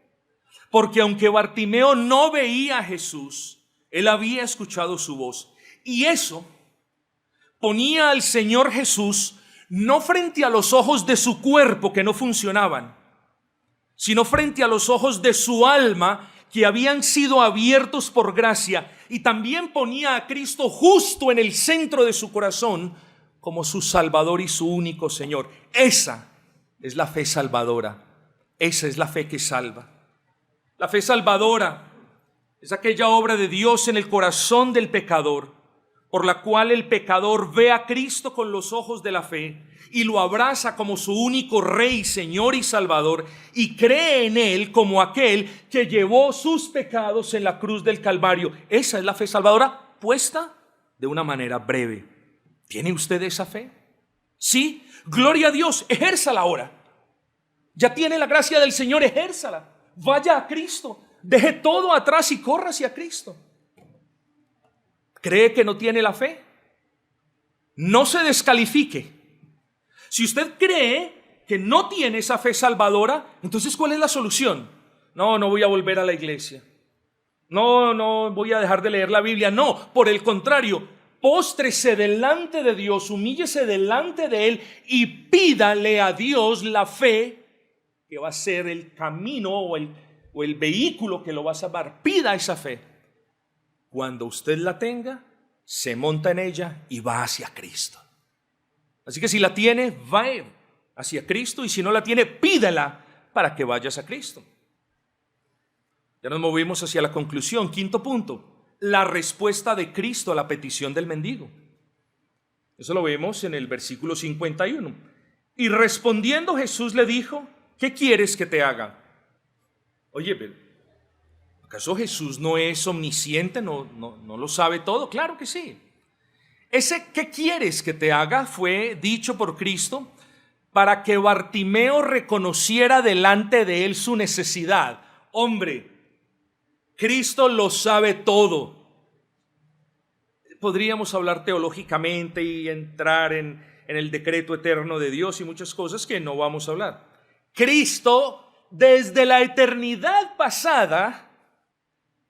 S1: Porque aunque Bartimeo no veía a Jesús, él había escuchado su voz. Y eso ponía al Señor Jesús no frente a los ojos de su cuerpo que no funcionaban, sino frente a los ojos de su alma que habían sido abiertos por gracia, y también ponía a Cristo justo en el centro de su corazón como su Salvador y su único Señor. Esa es la fe salvadora. Esa es la fe que salva. La fe salvadora es aquella obra de Dios en el corazón del pecador, por la cual el pecador ve a Cristo con los ojos de la fe y lo abraza como su único Rey, Señor y Salvador, y cree en Él como aquel que llevó sus pecados en la cruz del Calvario. Esa es la fe salvadora puesta de una manera breve. ¿Tiene usted esa fe? Sí, gloria a Dios, ejérzala ahora. Ya tiene la gracia del Señor, ejérzala. Vaya a Cristo, deje todo atrás y corra hacia Cristo. ¿Cree que no tiene la fe? No se descalifique. Si usted cree que no tiene esa fe salvadora, entonces ¿cuál es la solución? No voy a volver a la iglesia. No voy a dejar de leer la Biblia. No, por el contrario, póstrese delante de Dios, humíllese delante de Él y pídale a Dios la fe que va a ser el camino o el vehículo que lo va a salvar. Pida esa fe. Cuando usted la tenga, se monta en ella y va hacia Cristo. Así que si la tiene, va hacia Cristo, y si no la tiene, pídala para que vayas a Cristo. Ya nos movimos hacia la conclusión. Quinto punto, la respuesta de Cristo a la petición del mendigo. Eso lo vemos en el versículo 51. Y respondiendo Jesús le dijo: ¿qué quieres que te haga? Oye, pero ¿acaso Jesús no es omnisciente? ¿No lo sabe todo? Claro que sí. Ese ¿qué quieres que te haga? Fue dicho por Cristo para que Bartimeo reconociera delante de él su necesidad. Hombre, Cristo lo sabe todo. Podríamos hablar teológicamente y entrar en el decreto eterno de Dios y muchas cosas que no vamos a hablar. Cristo, desde la eternidad pasada,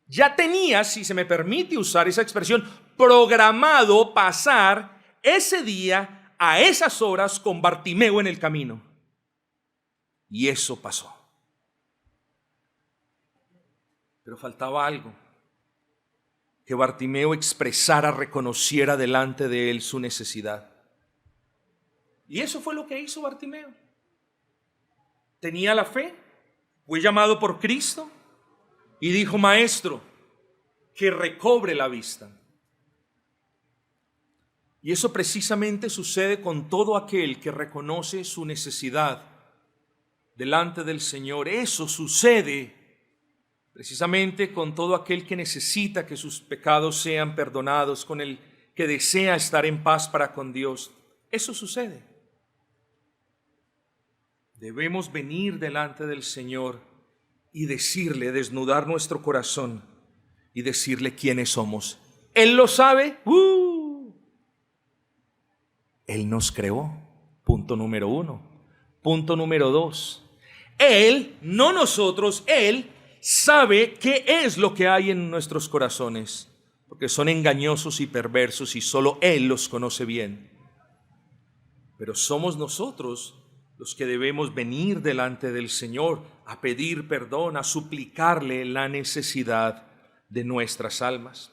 S1: ya tenía, si se me permite usar esa expresión, programado pasar ese día a esas horas con Bartimeo en el camino. Y eso pasó. Pero faltaba algo: que Bartimeo expresara, reconociera delante de él su necesidad. Y eso fue lo que hizo Bartimeo. Tenía la fe, fue llamado por Cristo y dijo: Maestro, que recobre la vista. Y eso precisamente sucede con todo aquel que reconoce su necesidad delante del Señor. Eso sucede precisamente con todo aquel que necesita que sus pecados sean perdonados, con el que desea estar en paz para con Dios. Eso sucede. Debemos venir delante del Señor y decirle, desnudar nuestro corazón y decirle quiénes somos. Él lo sabe. Él nos creó. Punto número 1. Punto número 2. Él, no nosotros, Él sabe qué es lo que hay en nuestros corazones, porque son engañosos y perversos y solo Él los conoce bien. Pero somos nosotros los que debemos venir delante del Señor a pedir perdón, a suplicarle la necesidad de nuestras almas.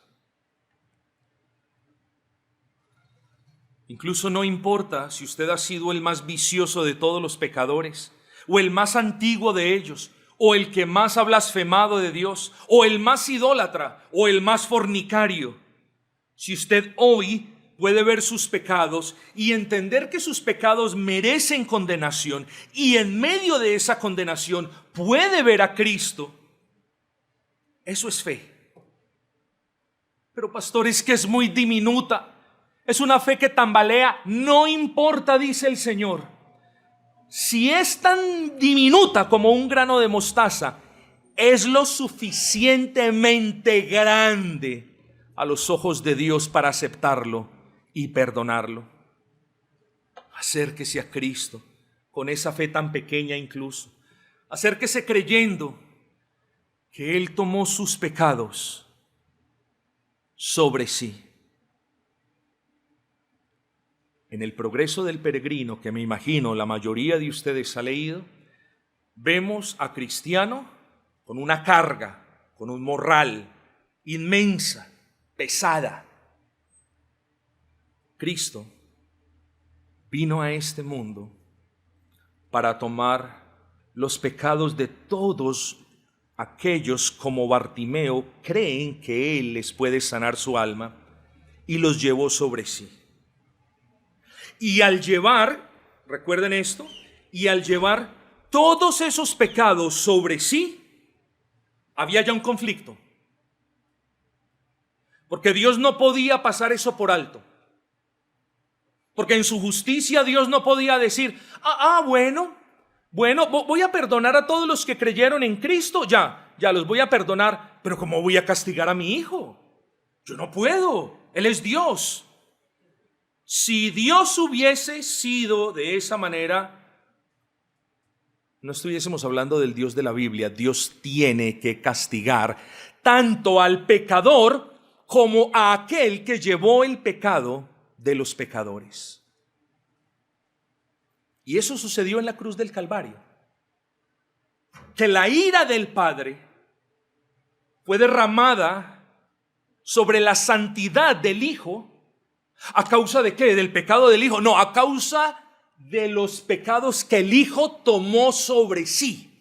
S1: Incluso no importa si usted ha sido el más vicioso de todos los pecadores, o el más antiguo de ellos, o el que más ha blasfemado de Dios, o el más idólatra, o el más fornicario. Si usted hoy puede ver sus pecados y entender que sus pecados merecen condenación, y en medio de esa condenación puede ver a Cristo, eso es fe. Pero pastor, es que es muy diminuta. Es una fe que tambalea. No importa, dice el Señor. si es tan diminuta como un grano de mostaza, es lo suficientemente grande a los ojos de Dios para aceptarlo y perdonarlo. Acérquese a Cristo con esa fe tan pequeña incluso. Acérquese creyendo que Él tomó sus pecados sobre sí. En el progreso del peregrino, que me imagino la mayoría de ustedes ha leído, vemos a Cristiano con una carga, con un morral inmensa, pesada. Cristo vino a este mundo para tomar los pecados de todos aquellos como Bartimeo creen que Él les puede sanar su alma, y los llevó sobre sí. Y al llevar, recuerden esto, y al llevar todos esos pecados sobre sí, había ya un conflicto. Porque Dios no podía pasar eso por alto. Porque en su justicia Dios no podía decir, bueno, voy a perdonar a todos los que creyeron en Cristo, ya los voy a perdonar, pero ¿cómo voy a castigar a mi hijo? Yo no puedo, Él es Dios. Si Dios hubiese sido de esa manera, no estuviésemos hablando del Dios de la Biblia. Dios tiene que castigar tanto al pecador como a aquel que llevó el pecado de los pecadores. Y eso sucedió en la cruz del Calvario. Que la ira del Padre fue derramada sobre la santidad del Hijo. ¿A causa de qué? ¿Del pecado del Hijo? No, a causa de los pecados que el Hijo tomó sobre sí.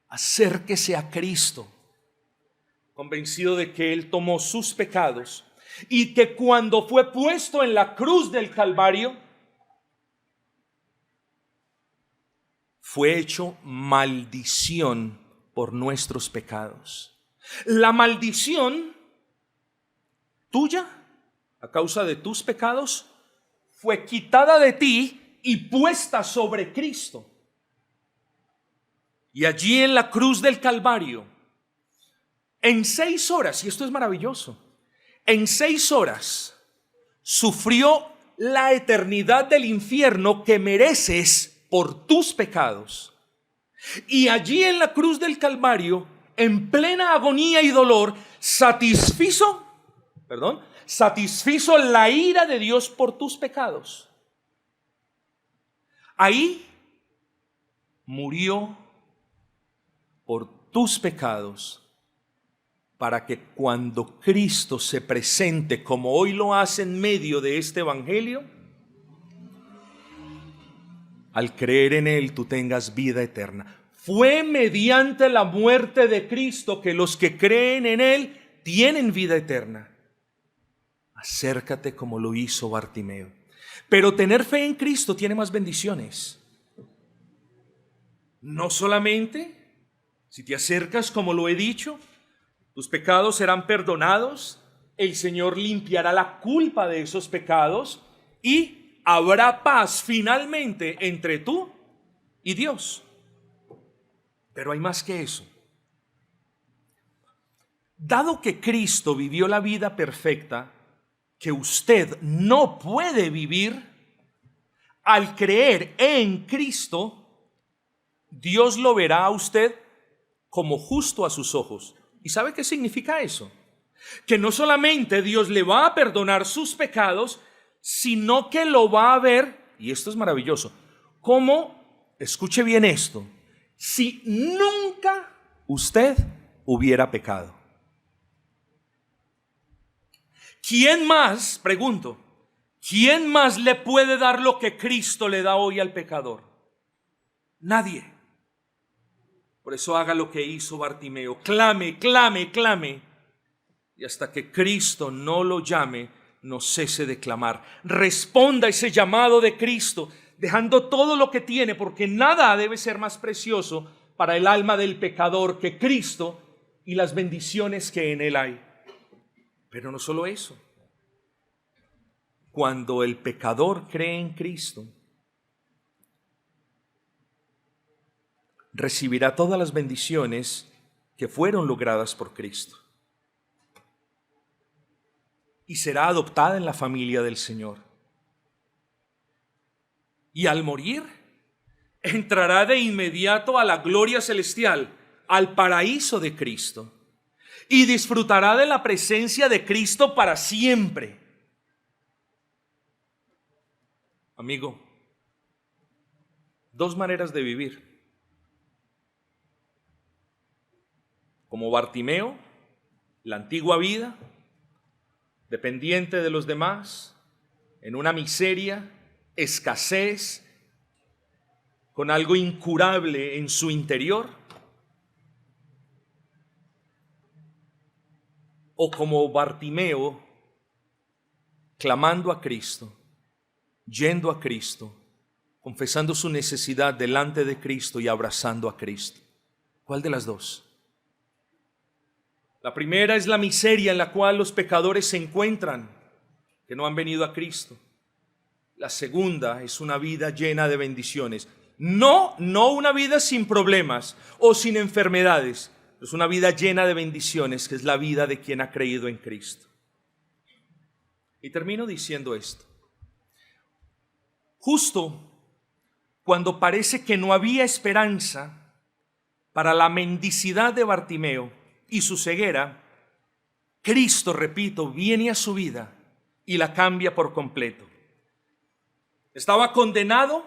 S1: Acérquese a Cristo, convencido de que Él tomó sus pecados y que cuando fue puesto en la cruz del Calvario, fue hecho maldición por nuestros pecados. La maldición tuya, a causa de tus pecados, fue quitada de ti y puesta sobre Cristo. Y allí en la cruz del Calvario, en 6 horas, y esto es maravilloso, en 6 horas sufrió la eternidad del infierno que mereces por tus pecados. Y allí en la cruz del Calvario, en plena agonía y dolor, satisfizo la ira de Dios por tus pecados. Ahí murió por tus pecados, para que cuando Cristo se presente, como hoy lo hace en medio de este evangelio, al creer en Él tú tengas vida eterna. Fue mediante la muerte de Cristo que los que creen en Él tienen vida eterna. Acércate como lo hizo Bartimeo. Pero tener fe en Cristo tiene más bendiciones. No solamente, si te acercas como lo he dicho, tus pecados serán perdonados, el Señor limpiará la culpa de esos pecados y habrá paz finalmente entre tú y Dios. Pero hay más que eso. Dado que Cristo vivió la vida perfecta que usted no puede vivir, al creer en Cristo, Dios lo verá a usted como justo a sus ojos. ¿Y sabe qué significa eso? Que no solamente Dios le va a perdonar sus pecados, sino que lo va a ver, y esto es maravilloso, como, escuche bien esto, si nunca usted hubiera pecado. ¿Quién más, pregunto, quién más le puede dar lo que Cristo le da hoy al pecador? Nadie. Por eso haga lo que hizo Bartimeo, clame, clame, clame, y hasta que Cristo no lo llame, no cese de clamar. Responda a ese llamado de Cristo, dejando todo lo que tiene, porque nada debe ser más precioso para el alma del pecador que Cristo y las bendiciones que en Él hay. Pero no solo eso. Cuando el pecador cree en Cristo, recibirá todas las bendiciones que fueron logradas por Cristo. Y será adoptada en la familia del Señor. Y al morir, entrará de inmediato a la gloria celestial, al paraíso de Cristo. Y disfrutará de la presencia de Cristo para siempre. Amigo, dos maneras de vivir. Como Bartimeo, la antigua vida, dependiente de los demás, en una miseria, escasez, con algo incurable en su interior. O como Bartimeo, clamando a Cristo, yendo a Cristo, confesando su necesidad delante de Cristo y abrazando a Cristo. ¿Cuál de las dos? La primera es la miseria en la cual los pecadores se encuentran, que no han venido a Cristo. La segunda es una vida llena de bendiciones. No una vida sin problemas o sin enfermedades. Es una vida llena de bendiciones, que es la vida de quien ha creído en Cristo. Y termino diciendo esto. Justo cuando parece que no había esperanza para la mendicidad de Bartimeo y su ceguera, Cristo, repito, viene a su vida y la cambia por completo. Estaba condenado,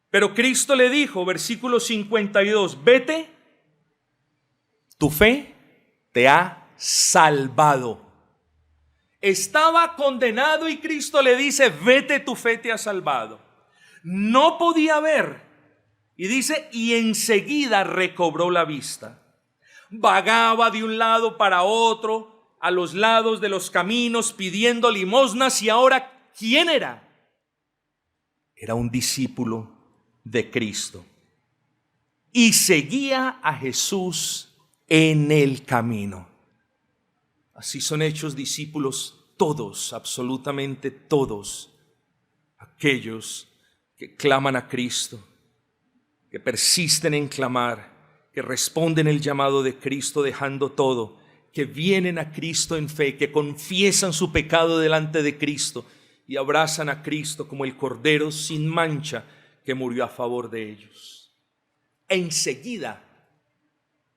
S1: pero Cristo le dijo, versículo 52, vete, tu fe te ha salvado. Estaba condenado y Cristo le dice, vete, tu fe te ha salvado. No podía ver. Y dice, y enseguida recobró la vista. Vagaba de un lado para otro, a los lados de los caminos, pidiendo limosnas. Y ahora, ¿quién era? Era un discípulo de Cristo. Y seguía a Jesús en el camino. Así son hechos discípulos todos, absolutamente todos, aquellos que claman a Cristo, que persisten en clamar, que responden el llamado de Cristo dejando todo, que vienen a Cristo en fe, que confiesan su pecado delante de Cristo y abrazan a Cristo como el Cordero sin mancha que murió a favor de ellos. Enseguida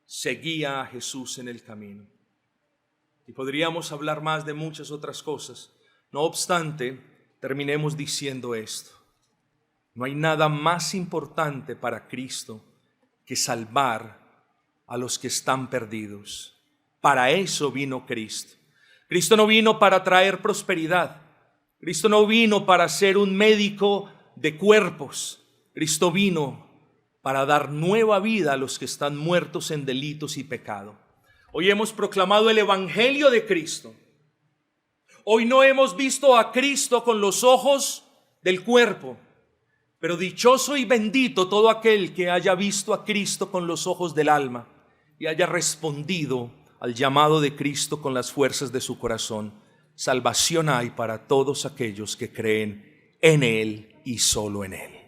S1: seguía a Jesús en el camino. Y podríamos hablar más de muchas otras cosas. No obstante, terminemos diciendo esto. No hay nada más importante para Cristo que salvar a los que están perdidos. Para eso vino Cristo. Cristo no vino para traer prosperidad. Cristo no vino para ser un médico de cuerpos. Cristo vino para dar nueva vida a los que están muertos en delitos y pecado. Hoy hemos proclamado el Evangelio de Cristo. Hoy no hemos visto a Cristo con los ojos del cuerpo, pero dichoso y bendito todo aquel que haya visto a Cristo con los ojos del alma y haya respondido al llamado de Cristo con las fuerzas de su corazón. Salvación hay para todos aquellos que creen en Él y solo en Él.